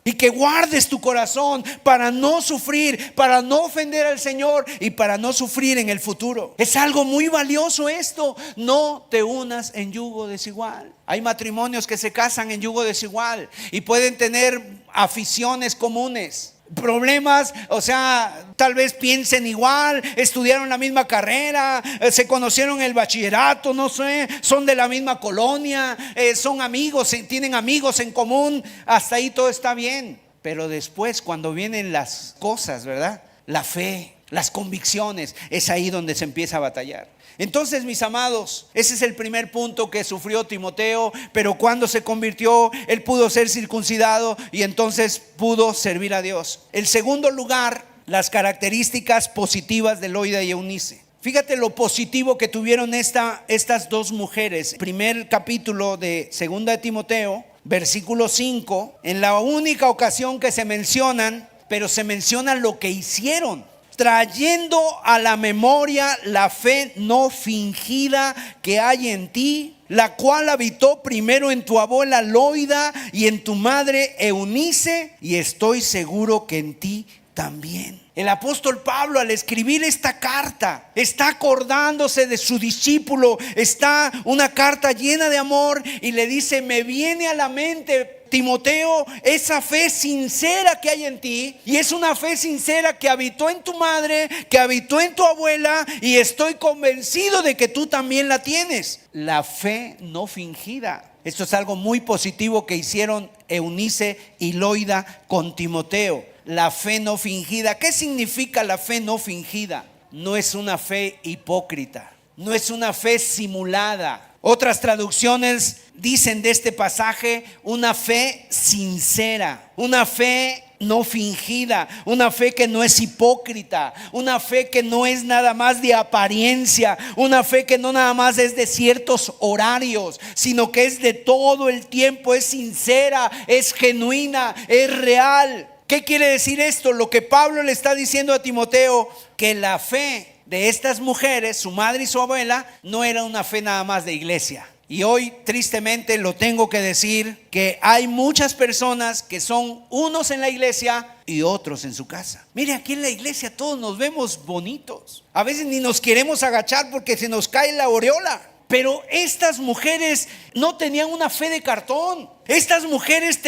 y que guardes tu corazón para no sufrir, para no ofender al Señor y para no sufrir en el futuro. Es algo muy valioso esto. No te unas en yugo desigual. Hay matrimonios que se casan en yugo desigual y pueden tener aficiones comunes, problemas, o sea, tal vez piensen igual, estudiaron la misma carrera, se conocieron en el bachillerato, no sé, son de la misma colonia, son amigos, tienen amigos en común. Hasta ahí todo está bien. Pero después, cuando vienen las cosas, ¿verdad? La fe, las convicciones, es ahí donde se empieza a batallar. Entonces, mis amados, ese es el primer punto que sufrió Timoteo, pero cuando se convirtió, él pudo ser circuncidado y entonces pudo servir a Dios. El segundo lugar, las características positivas de Loida y Eunice. Fíjate lo positivo que tuvieron estas dos mujeres. Primer capítulo de 2 de Timoteo, versículo 5, en la única ocasión que se mencionan, pero se menciona lo que hicieron, trayendo a la memoria la fe no fingida que hay en ti, la cual habitó primero en tu abuela Loida y en tu madre Eunice, y estoy seguro que en ti también. El apóstol Pablo, al escribir esta carta, está acordándose de su discípulo. Está una carta llena de amor y le dice: me viene a la mente, Timoteo, esa fe sincera que hay en ti, y es una fe sincera que habitó en tu madre, que habitó en tu abuela, y estoy convencido de que tú también la tienes. La fe no fingida. Esto es algo muy positivo que hicieron Eunice y Loida con Timoteo. La fe no fingida. ¿Qué significa la fe no fingida? No es una fe hipócrita, no es una fe simulada. Otras traducciones dicen de este pasaje una fe sincera, una fe no fingida, una fe que no es hipócrita, una fe que no es nada más de apariencia, una fe que no nada más es de ciertos horarios, sino que es de todo el tiempo, es sincera, es genuina, es real. ¿Qué quiere decir esto? Lo que Pablo le está diciendo a Timoteo, que la fe de estas mujeres, su madre y su abuela, no era una fe nada más de iglesia. Y hoy tristemente lo tengo que decir, que hay muchas personas que son unos en la iglesia y otros en su casa. Mire, aquí en la iglesia todos nos vemos bonitos. A veces ni nos queremos agachar porque se nos cae la aureola. Pero estas mujeres no tenían una fe de cartón. Estas mujeres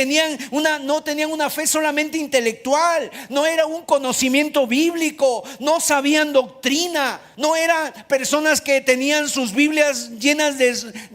no tenían una fe solamente intelectual, no era un conocimiento bíblico, no sabían doctrina, no eran personas que tenían sus Biblias llenas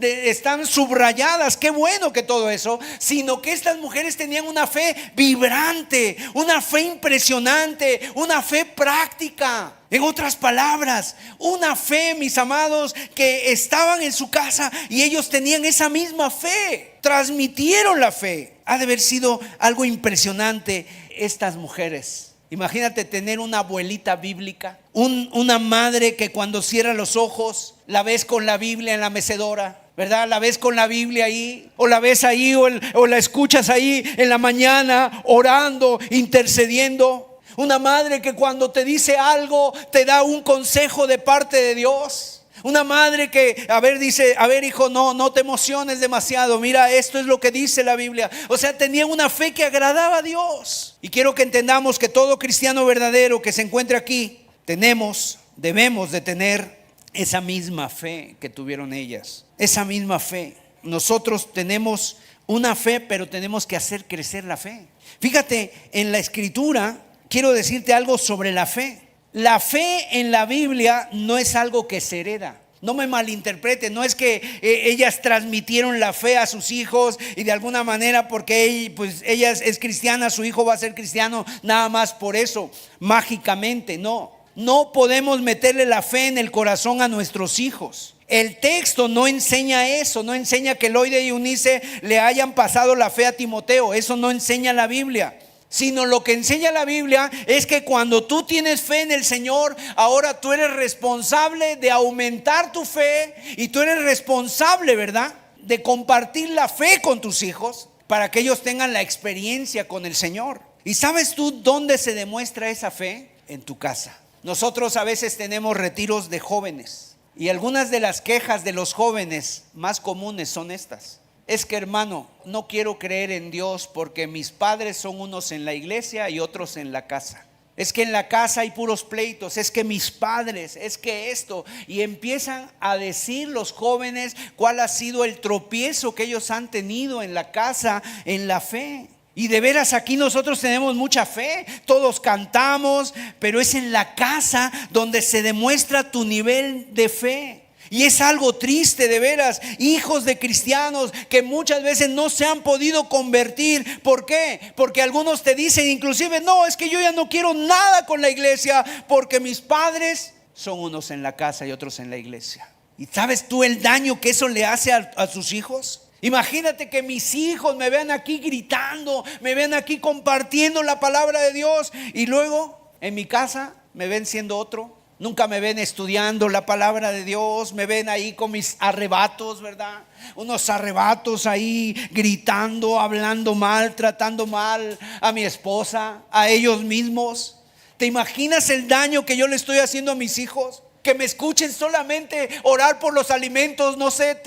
están subrayadas, qué bueno que todo eso, sino que estas mujeres tenían una fe vibrante, una fe impresionante, una fe práctica. En otras palabras, una fe, mis amados, que estaban en su casa y ellos tenían esa misma fe, transmitieron la fe. Ha de haber sido algo impresionante estas mujeres. Imagínate tener una abuelita bíblica, una madre que cuando cierra los ojos la ves con la Biblia en la mecedora, ¿verdad? La ves con la Biblia ahí, o la ves ahí, o la escuchas ahí en la mañana orando, intercediendo. Una madre que cuando te dice algo te da un consejo de parte de Dios. Una madre que dice: a ver hijo, no te emociones demasiado, mira, esto es lo que dice la Biblia. O sea, tenía una fe que agradaba a Dios. Y quiero que entendamos que todo cristiano verdadero que se encuentra aquí, debemos de tener esa misma fe que tuvieron ellas. Esa misma fe. Nosotros tenemos una fe, pero tenemos que hacer crecer la fe. Fíjate, en la escritura quiero decirte algo sobre la fe. La fe en la Biblia no es algo que se hereda. No me malinterpreten, no es que ellas transmitieron la fe a sus hijos y de alguna manera porque ella es cristiana, su hijo va a ser cristiano nada más por eso, mágicamente. No podemos meterle la fe en el corazón a nuestros hijos. El texto no enseña eso, no enseña que Loida y Eunice le hayan pasado la fe a Timoteo. Eso no enseña la Biblia. Sino lo que enseña la Biblia es que cuando tú tienes fe en el Señor, ahora tú eres responsable de aumentar tu fe y tú eres responsable, ¿verdad?, de compartir la fe con tus hijos para que ellos tengan la experiencia con el Señor. ¿Y sabes tú dónde se demuestra esa fe? En tu casa. Nosotros a veces tenemos retiros de jóvenes y algunas de las quejas de los jóvenes más comunes son estas: es que, hermano, no quiero creer en Dios porque mis padres son unos en la iglesia y otros en la casa. Es que en la casa hay puros pleitos, es que mis padres, es que esto. Y empiezan a decir los jóvenes cuál ha sido el tropiezo que ellos han tenido en la casa, en la fe. Y de veras aquí nosotros tenemos mucha fe, todos cantamos, pero es en la casa donde se demuestra tu nivel de fe. Y es algo triste de veras, hijos de cristianos que muchas veces no se han podido convertir. ¿Por qué? Porque algunos te dicen inclusive, no, es que yo ya no quiero nada con la iglesia porque mis padres son unos en la casa y otros en la iglesia. ¿Y sabes tú el daño que eso le hace a sus hijos? Imagínate que mis hijos me vean aquí gritando, me vean aquí compartiendo la palabra de Dios y luego en mi casa me ven siendo otro. Nunca me ven estudiando la palabra de Dios, me ven ahí con mis arrebatos, ¿verdad? Unos arrebatos ahí gritando, hablando mal, tratando mal a mi esposa, a ellos mismos. ¿Te imaginas el daño que yo le estoy haciendo a mis hijos? Que me escuchen solamente orar por los alimentos, no sé,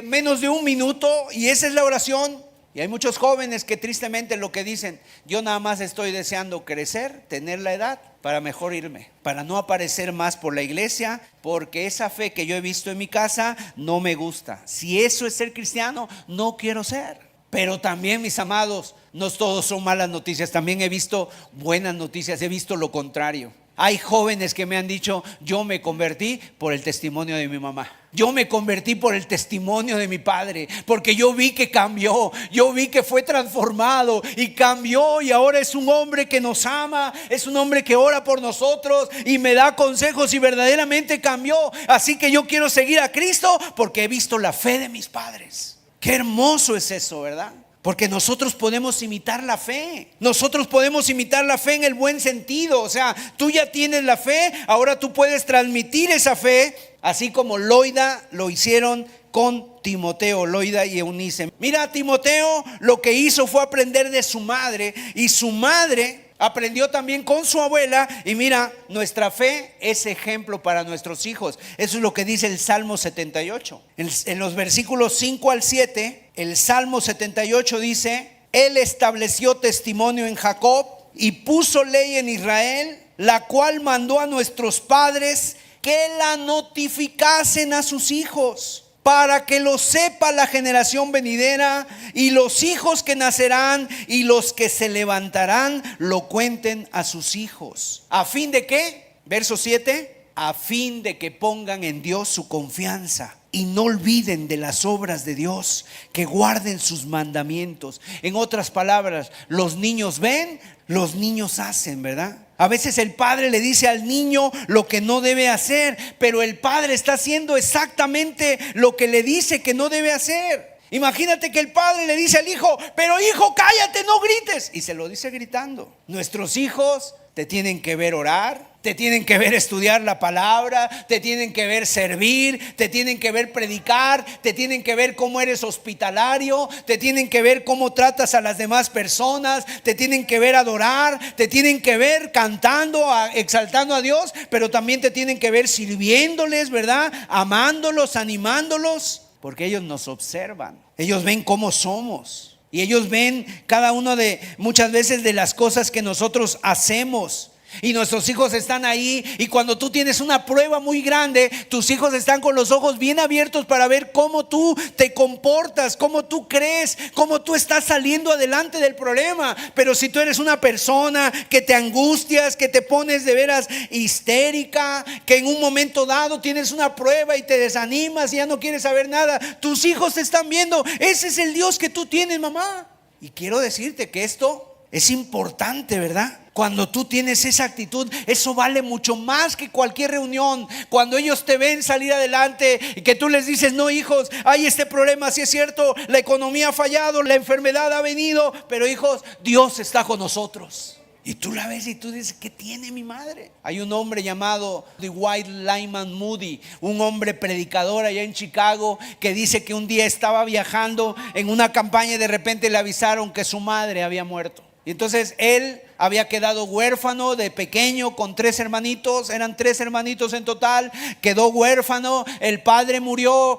menos de un minuto, y esa es la oración. Y hay muchos jóvenes que tristemente lo que dicen, yo nada más estoy deseando crecer, tener la edad para mejor irme, para no aparecer más por la iglesia, porque esa fe que yo he visto en mi casa no me gusta. Si eso es ser cristiano, no quiero ser. Pero también, mis amados, no todos son malas noticias, también he visto buenas noticias, he visto lo contrario. Hay jóvenes que me han dicho, yo me convertí por el testimonio de mi mamá. Yo me convertí por el testimonio de mi padre, porque yo vi que cambió, yo vi que fue transformado y cambió, y ahora es un hombre que nos ama, es un hombre que ora por nosotros y me da consejos y verdaderamente cambió. Así que yo quiero seguir a Cristo porque he visto la fe de mis padres. Qué hermoso es eso, ¿verdad? Porque nosotros podemos imitar la fe. Nosotros podemos imitar la fe en el buen sentido. O sea, tú ya tienes la fe, ahora tú puedes transmitir esa fe, así como Loida lo hicieron con Timoteo, Loida y Eunice. Mira, Timoteo lo que hizo fue aprender de su madre, y su madre aprendió también con su abuela. Y mira, nuestra fe es ejemplo para nuestros hijos. Eso es lo que dice el Salmo 78. En los versículos 5 al 7, el Salmo 78 dice: Él estableció testimonio en Jacob y puso ley en Israel, la cual mandó a nuestros padres que la notificasen a sus hijos, para que lo sepa la generación venidera, y los hijos que nacerán y los que se levantarán lo cuenten a sus hijos. ¿A fin de qué? Verso 7. A fin de que pongan en Dios su confianza y no olviden de las obras de Dios, que guarden sus mandamientos. En otras palabras, los niños ven, los niños hacen, ¿verdad? A veces el padre le dice al niño lo que no debe hacer, pero el padre está haciendo exactamente lo que le dice que no debe hacer. Imagínate que el padre le dice al hijo: pero hijo, cállate, no grites, y se lo dice gritando. Nuestros hijos te tienen que ver orar, te tienen que ver estudiar la palabra, te tienen que ver servir, te tienen que ver predicar, te tienen que ver cómo eres hospitalario, te tienen que ver cómo tratas a las demás personas, te tienen que ver adorar, te tienen que ver cantando, exaltando a Dios, pero también te tienen que ver sirviéndoles, ¿verdad? Amándolos, animándolos, porque ellos nos observan, ellos ven cómo somos. Y ellos ven cada uno de muchas veces de las cosas que nosotros hacemos. Y nuestros hijos están ahí, y cuando tú tienes una prueba muy grande, tus hijos están con los ojos bien abiertos para ver cómo tú te comportas, cómo tú crees, cómo tú estás saliendo adelante del problema. Pero si tú eres una persona que te angustias, que te pones de veras histérica, que en un momento dado tienes una prueba y te desanimas y ya no quieres saber nada, tus hijos te están viendo. Ese es el Dios que tú tienes, mamá. Y quiero decirte que esto es importante, ¿verdad? Cuando tú tienes esa actitud, eso vale mucho más que cualquier reunión. Cuando ellos te ven salir adelante y que tú les dices: no, hijos, hay este problema, sí es cierto, la economía ha fallado, la enfermedad ha venido, pero hijos, Dios está con nosotros. Y tú la ves y tú dices: ¿qué tiene mi madre? Hay un hombre llamado Dwight Lyman Moody, un hombre predicador allá en Chicago, que dice que un día estaba viajando en una campaña y de repente le avisaron que su madre había muerto. Y entonces él había quedado huérfano de pequeño con 3 hermanitos, eran 3 hermanitos en total, quedó huérfano, el padre murió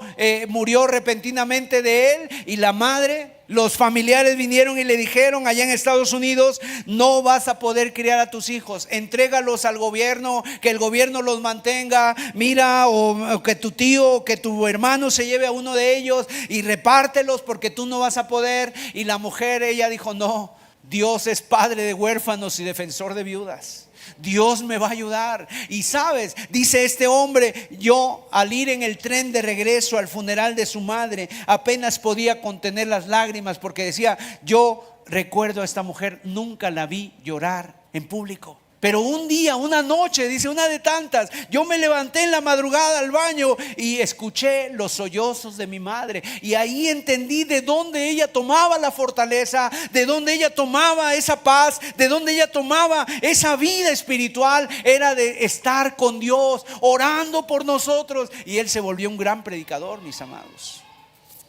repentinamente de él, y la madre, los familiares vinieron y le dijeron allá en Estados Unidos: no vas a poder criar a tus hijos, entrégalos al gobierno, que el gobierno los mantenga, mira, o que tu tío o que tu hermano se lleve a uno de ellos y repártelos, porque tú no vas a poder. Y la mujer, ella dijo: no, Dios es padre de huérfanos y defensor de viudas. Dios me va a ayudar. Y sabes, dice este hombre, yo al ir en el tren de regreso al funeral de su madre, apenas podía contener las lágrimas, porque decía, yo recuerdo a esta mujer, nunca la vi llorar en público. Pero un día, una noche, dice, una de tantas, yo me levanté en la madrugada al baño y escuché los sollozos de mi madre. Y ahí entendí de dónde ella tomaba la fortaleza, de dónde ella tomaba esa paz, de dónde ella tomaba esa vida espiritual. Era de estar con Dios, orando por nosotros. Y él se volvió un gran predicador, mis amados.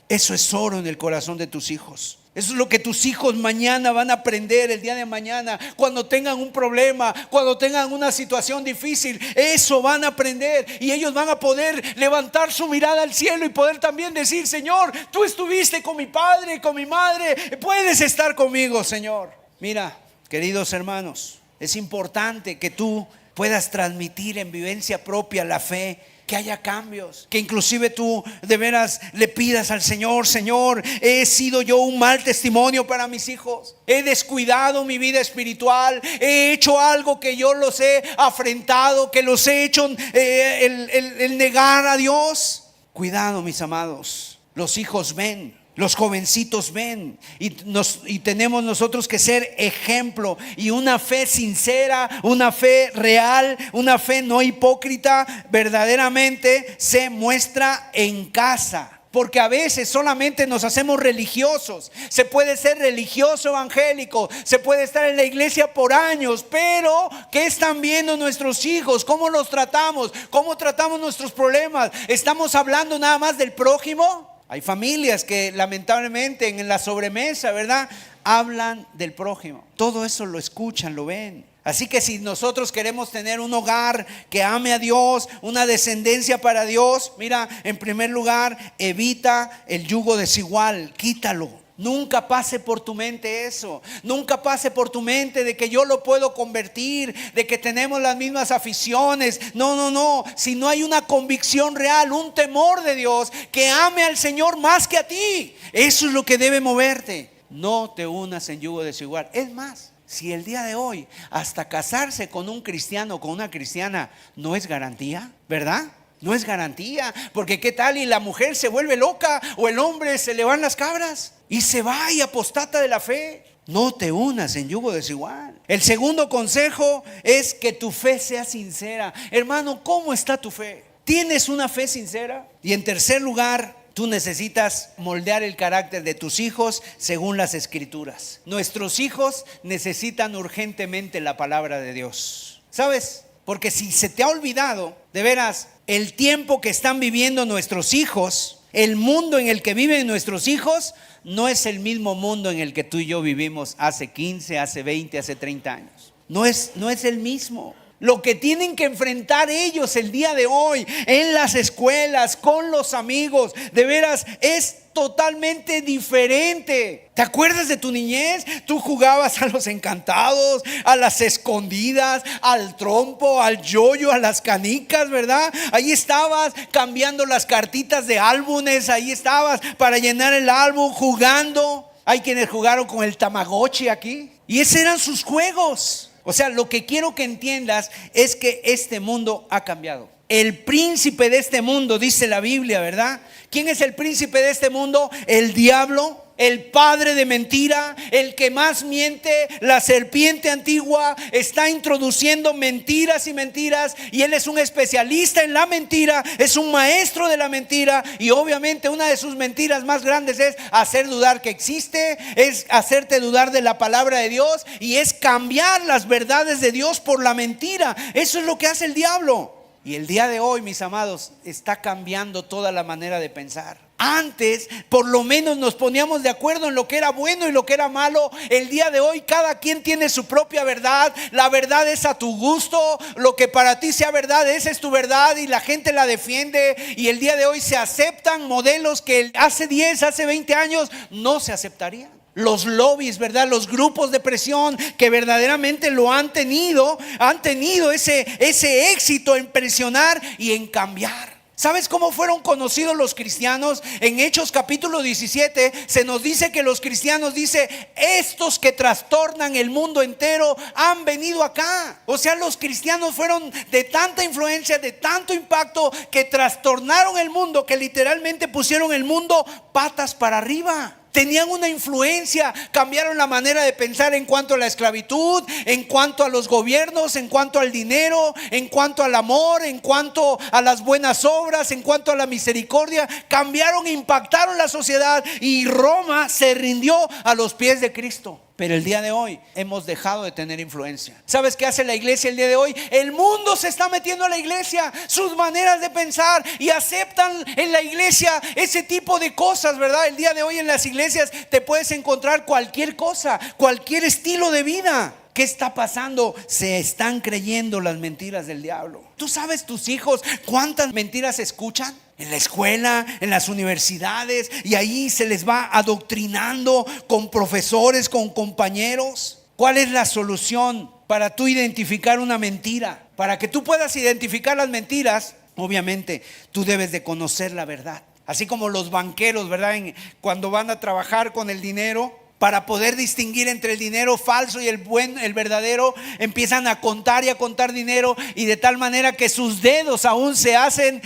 Eso es oro en el corazón de tus hijos. Eso es lo que tus hijos mañana van a aprender, el día de mañana, cuando tengan un problema, cuando tengan una situación difícil. Eso van a aprender y ellos van a poder levantar su mirada al cielo y poder también decir, Señor, tú estuviste con mi padre, con mi madre, puedes estar conmigo, Señor. Mira, queridos hermanos, es importante que tú puedas transmitir en vivencia propia la fe, que haya cambios, que inclusive tú de veras le pidas al Señor, Señor, he sido yo un mal testimonio para mis hijos, he descuidado mi vida espiritual, he hecho algo que yo los he afrentado, que los he hecho el negar a Dios. Cuidado, mis amados, los hijos ven, los jovencitos ven y tenemos nosotros que ser ejemplo, y una fe sincera, una fe real, una fe no hipócrita, verdaderamente se muestra en casa. Porque a veces solamente nos hacemos religiosos. Se puede ser religioso evangélico, se puede estar en la iglesia por años, pero ¿qué están viendo nuestros hijos? ¿Cómo los tratamos? ¿Cómo tratamos nuestros problemas? ¿Estamos hablando nada más del prójimo? Hay familias que lamentablemente en la sobremesa, ¿verdad?, hablan del prójimo. Todo eso lo escuchan, lo ven. Así que si nosotros queremos tener un hogar que ame a Dios, una descendencia para Dios, mira, en primer lugar, evita el yugo desigual, quítalo. Nunca pase por tu mente eso. Nunca pase por tu mente de que yo lo puedo convertir, de que tenemos las mismas aficiones. No. Si no hay una convicción real, un temor de Dios, que ame al Señor más que a ti, eso es lo que debe moverte. No te unas en yugo desigual. Es más, si el día de hoy hasta casarse con un cristiano o con una cristiana no es garantía, ¿verdad? No es garantía, porque qué tal y la mujer se vuelve loca o el hombre se le van las cabras y se va y apostata de la fe. No te unas en yugo desigual. El segundo consejo es que tu fe sea sincera. Hermano, ¿cómo está tu fe? ¿Tienes una fe sincera? Y en tercer lugar, tú necesitas moldear el carácter de tus hijos según las Escrituras. Nuestros hijos necesitan urgentemente la palabra de Dios. ¿Sabes? Porque si se te ha olvidado, de veras, el tiempo que están viviendo nuestros hijos, el mundo en el que viven nuestros hijos, no es el mismo mundo en el que tú y yo vivimos hace 15, hace 20, hace 30 años. No es el mismo. Lo que tienen que enfrentar ellos el día de hoy en las escuelas, con los amigos, de veras es totalmente diferente. ¿Te acuerdas de tu niñez? Tú jugabas a los encantados, a las escondidas, al trompo, al yoyo, a las canicas, ¿verdad? Ahí estabas cambiando las cartitas de álbumes, ahí estabas para llenar el álbum jugando. Hay quienes jugaron con el Tamagotchi aquí y esos eran sus juegos. O sea, lo que quiero que entiendas es que este mundo ha cambiado. El príncipe de este mundo, dice la Biblia, ¿verdad? ¿Quién es el príncipe de este mundo? El diablo, el padre de mentira, el que más miente, la serpiente antigua. Está introduciendo mentiras y mentiras, y él es un especialista en la mentira, es un maestro de la mentira. Y obviamente una de sus mentiras más grandes es hacer dudar que existe, es hacerte dudar de la palabra de Dios, y es cambiar las verdades de Dios por la mentira. Eso es lo que hace el diablo. Y el día de hoy, mis amados, está cambiando toda la manera de pensar. Antes, por lo menos nos poníamos de acuerdo en lo que era bueno y lo que era malo. El día de hoy, cada quien tiene su propia verdad. La verdad es a tu gusto. Lo que para ti sea verdad, esa es tu verdad y la gente la defiende. Y el día de hoy se aceptan modelos que hace 10, hace 20 años no se aceptarían. Los lobbies, ¿verdad? Los grupos de presión que verdaderamente lo han tenido ese éxito en presionar y en cambiar. ¿Sabes cómo fueron conocidos los cristianos? En Hechos capítulo 17 se nos dice que los cristianos, dice, estos que trastornan el mundo entero han venido acá. O sea, los cristianos fueron de tanta influencia, de tanto impacto, que trastornaron el mundo, que literalmente pusieron el mundo patas para arriba. Tenían una influencia, cambiaron la manera de pensar en cuanto a la esclavitud, en cuanto a los gobiernos, en cuanto al dinero, en cuanto al amor, en cuanto a las buenas obras, en cuanto a la misericordia. Cambiaron, impactaron la sociedad y Roma se rindió a los pies de Cristo. Pero el día de hoy hemos dejado de tener influencia. ¿Sabes qué hace la iglesia el día de hoy? El mundo se está metiendo a la iglesia, sus maneras de pensar, y aceptan en la iglesia ese tipo de cosas, ¿verdad? El día de hoy en las iglesias te puedes encontrar cualquier cosa, cualquier estilo de vida. ¿Qué está pasando? Se están creyendo las mentiras del diablo. ¿Tú sabes, tus hijos, cuántas mentiras escuchan? En la escuela, en las universidades, y ahí se les va adoctrinando con profesores, con compañeros. ¿Cuál es la solución para tú identificar una mentira? Para que tú puedas identificar las mentiras, obviamente tú debes de conocer la verdad. Así como los banqueros, ¿verdad? Cuando van a trabajar con el dinero, para poder distinguir entre el dinero falso y el verdadero, empiezan a contar y a contar dinero, y de tal manera que sus dedos aún se hacen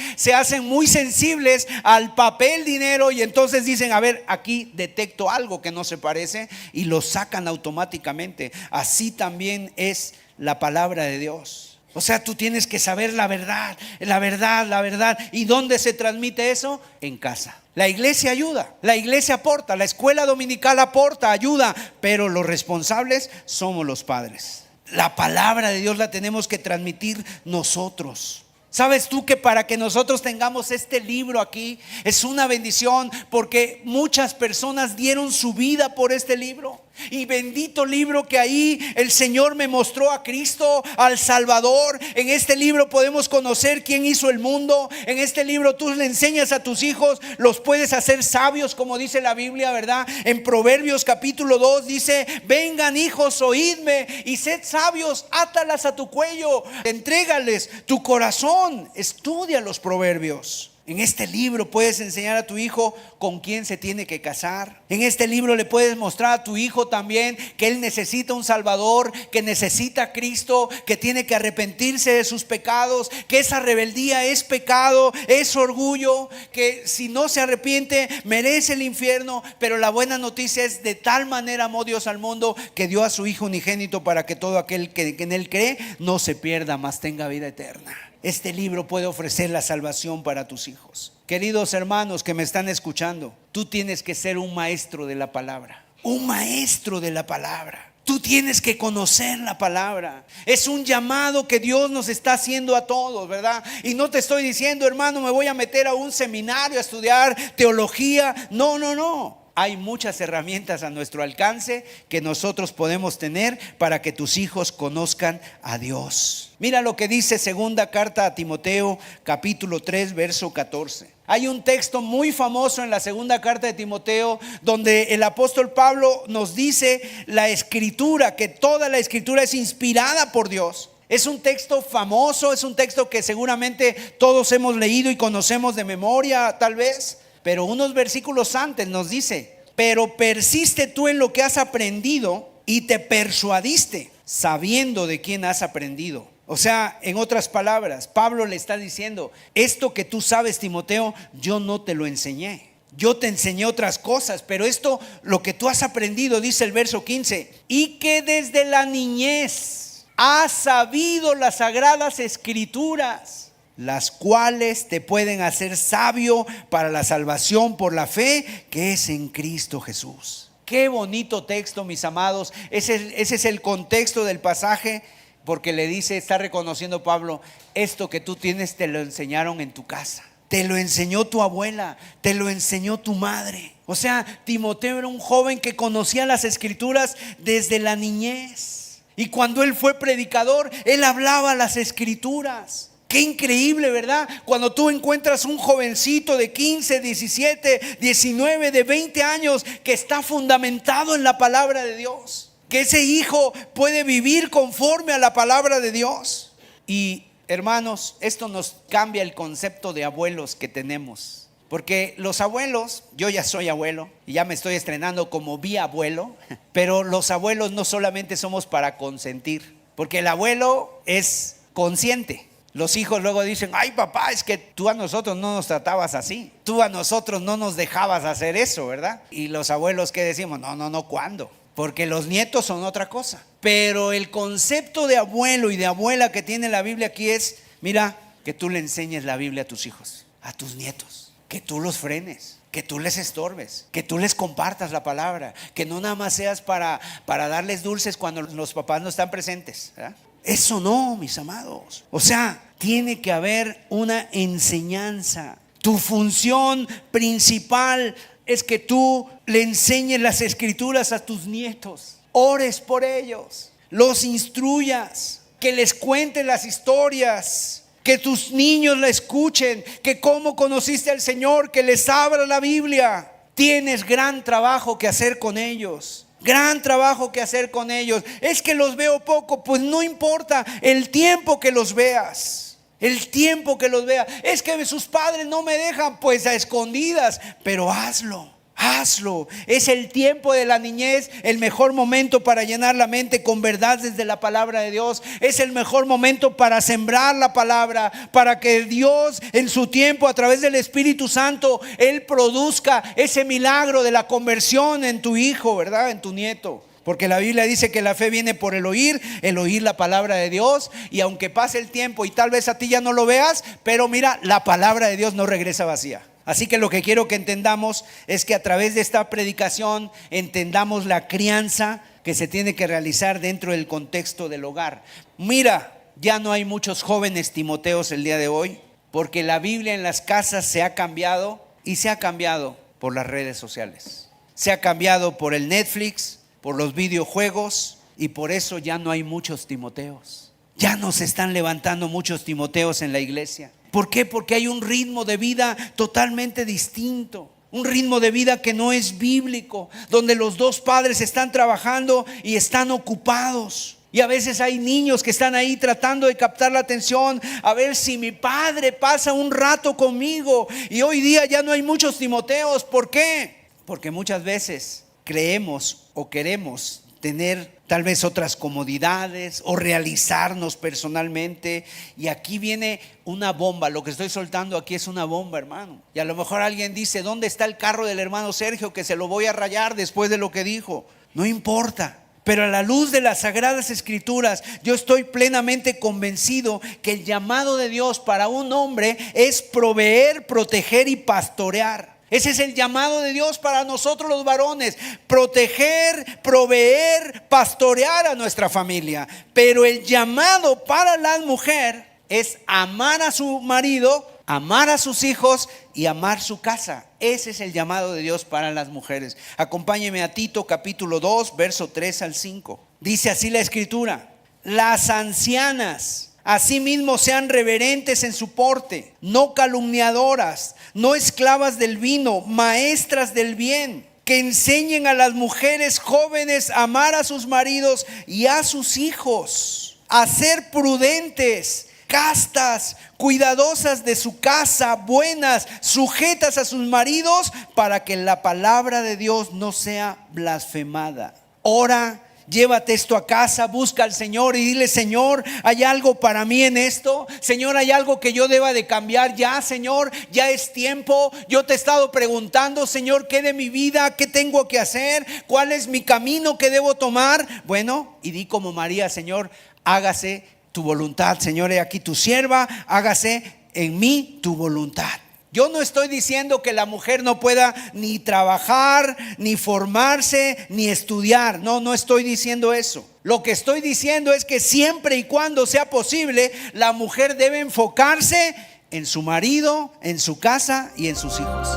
muy sensibles al papel dinero, y entonces dicen, a ver, aquí detecto algo que no se parece, y lo sacan automáticamente. Así también es la palabra de Dios. O sea, tú tienes que saber la verdad, la verdad, la verdad. ¿Y dónde se transmite eso? En casa. La iglesia ayuda, la iglesia aporta, la escuela dominical aporta, ayuda, pero los responsables somos los padres. La palabra de Dios la tenemos que transmitir nosotros. ¿Sabes tú que para que nosotros tengamos este libro aquí es una bendición? Porque muchas personas dieron su vida por este libro. Y bendito libro que ahí el Señor me mostró a Cristo, al Salvador. En este libro podemos conocer quién hizo el mundo. En este libro tú le enseñas a tus hijos, los puedes hacer sabios, como dice la Biblia, ¿verdad? En Proverbios capítulo 2 dice: vengan hijos, oídme, y sed sabios, átalas a tu cuello, entrégales tu corazón. Estudia los proverbios. En este libro puedes enseñar a tu hijo con quién se tiene que casar. En este libro le puedes mostrar a tu hijo también que él necesita un Salvador, que necesita a Cristo, que tiene que arrepentirse de sus pecados, que esa rebeldía es pecado, es orgullo, que si no se arrepiente merece el infierno. Pero la buena noticia es: de tal manera amó Dios al mundo que dio a su Hijo unigénito, para que todo aquel que en él cree no se pierda, mas tenga vida eterna. Este libro puede ofrecer la salvación para tus hijos. Queridos hermanos que me están escuchando, tú tienes que ser un maestro de la palabra. Un maestro de la palabra. Tú tienes que conocer la palabra. Es un llamado que Dios nos está haciendo a todos, ¿verdad? Y no te estoy diciendo, hermano, me voy a meter a un seminario a estudiar teología. No, no, no. Hay muchas herramientas a nuestro alcance que nosotros podemos tener para que tus hijos conozcan a Dios. Mira lo que dice segunda carta a Timoteo, capítulo 3, verso 14. Hay un texto muy famoso en la segunda carta de Timoteo donde el apóstol Pablo nos dice la escritura, que toda la escritura es inspirada por Dios. Es un texto famoso, es un texto que seguramente todos hemos leído y conocemos de memoria, tal vez. Pero unos versículos antes nos dice: pero persiste tú en lo que has aprendido y te persuadiste, sabiendo de quién has aprendido. O sea, en otras palabras, Pablo le está diciendo: esto que tú sabes, Timoteo, yo no te lo enseñé. Yo te enseñé otras cosas, pero esto, lo que tú has aprendido, dice el verso 15, y que desde la niñez has sabido las sagradas escrituras, las cuales te pueden hacer sabio para la salvación por la fe que es en Cristo Jesús. Qué bonito texto, mis amados. Ese es el contexto del pasaje, porque le dice, está reconociendo Pablo: esto que tú tienes te lo enseñaron en tu casa, te lo enseñó tu abuela, te lo enseñó tu madre. O sea, Timoteo era un joven que conocía las escrituras desde la niñez, y cuando él fue predicador, él hablaba las escrituras. Qué increíble, ¿verdad? Cuando tú encuentras un jovencito de 15, 17, 19, de 20 años que está fundamentado en la palabra de Dios, que ese hijo puede vivir conforme a la palabra de Dios. Y hermanos, esto nos cambia el concepto de abuelos que tenemos. Porque los abuelos, yo ya soy abuelo y ya me estoy estrenando como biabuelo, pero los abuelos no solamente somos para consentir, porque el abuelo es consciente. Los hijos luego dicen: ay, papá, es que tú a nosotros no nos tratabas así, tú a nosotros no nos dejabas hacer eso, ¿verdad? Y los abuelos, ¿qué decimos? No, ¿cuándo? Porque los nietos son otra cosa. Pero el concepto de abuelo y de abuela que tiene la Biblia aquí es: mira, que tú le enseñes la Biblia a tus hijos, a tus nietos, que tú los frenes, que tú les estorbes, que tú les compartas la palabra, que no nada más seas para darles dulces cuando los papás no están presentes, ¿verdad? Eso no, mis amados. O sea, tiene que haber una enseñanza. Tu función principal es que tú le enseñes las escrituras a tus nietos, ores por ellos, los instruyas, que les cuentes las historias, que tus niños la escuchen, que cómo conociste al Señor, que les abra la Biblia. Tienes gran trabajo que hacer con ellos. Gran trabajo que hacer con ellos. Es que los veo poco, pues no importa el tiempo que los veas. El tiempo que los veas. Es que sus padres no me dejan, pues a escondidas, pero hazlo. Hazlo. Es el tiempo de la niñez, el mejor momento para llenar la mente con verdades de la palabra de Dios. Es el mejor momento para sembrar la palabra, para que Dios en su tiempo, a través del Espíritu Santo, Él produzca ese milagro de la conversión en tu hijo, ¿verdad? En tu nieto. Porque la Biblia dice que la fe viene por el oír la palabra de Dios. Y aunque pase el tiempo y tal vez a ti ya no lo veas, pero mira, la palabra de Dios no regresa vacía. Así que lo que quiero que entendamos es que a través de esta predicación entendamos la crianza que se tiene que realizar dentro del contexto del hogar. Mira, ya no hay muchos jóvenes Timoteos el día de hoy, porque la Biblia en las casas se ha cambiado, y se ha cambiado por las redes sociales. Se ha cambiado por el Netflix, por los videojuegos, y por eso ya no hay muchos Timoteos. Ya no se están levantando muchos Timoteos en la iglesia. ¿Por qué? Porque hay un ritmo de vida totalmente distinto. Un ritmo de vida que no es bíblico, donde los dos padres están trabajando y están ocupados. Y a veces hay niños que están ahí tratando de captar la atención, a ver si mi padre pasa un rato conmigo. Y hoy día ya no hay muchos Timoteos. ¿Por qué? Porque muchas veces creemos o queremos tener tal vez otras comodidades o realizarnos personalmente. Y aquí viene una bomba. Lo que estoy soltando aquí es una bomba, hermano. Y a lo mejor alguien dice: ¿dónde está el carro del hermano Sergio, que se lo voy a rayar después de lo que dijo? No importa. Pero a la luz de las Sagradas Escrituras, yo estoy plenamente convencido que el llamado de Dios para un hombre es proveer, proteger y pastorear. Ese es el llamado de Dios para nosotros los varones: proteger, proveer, pastorear a nuestra familia. Pero el llamado para la mujer es amar a su marido, amar a sus hijos y amar su casa. Ese es el llamado de Dios para las mujeres. Acompáñeme a Tito capítulo 2, verso 3 al 5. Dice así la Escritura: las ancianas asimismo sean reverentes en su porte, no calumniadoras, no esclavas del vino, maestras del bien, que enseñen a las mujeres jóvenes a amar a sus maridos y a sus hijos, a ser prudentes, castas, cuidadosas de su casa, buenas, sujetas a sus maridos, para que la palabra de Dios no sea blasfemada. Ora, llévate esto a casa, busca al Señor y dile: Señor, ¿hay algo para mí en esto? Señor, ¿hay algo que yo deba de cambiar ya? Señor, ya es tiempo. Yo te he estado preguntando, Señor, ¿qué de mi vida? ¿Qué tengo que hacer? ¿Cuál es mi camino que debo tomar? Bueno, y di como María: Señor, hágase tu voluntad. Señor, he aquí tu sierva, hágase en mí tu voluntad. Yo no estoy diciendo que la mujer no pueda ni trabajar, ni formarse, ni estudiar. No estoy diciendo eso. Lo que estoy diciendo es que siempre y cuando sea posible, la mujer debe enfocarse en su marido, en su casa y en sus hijos.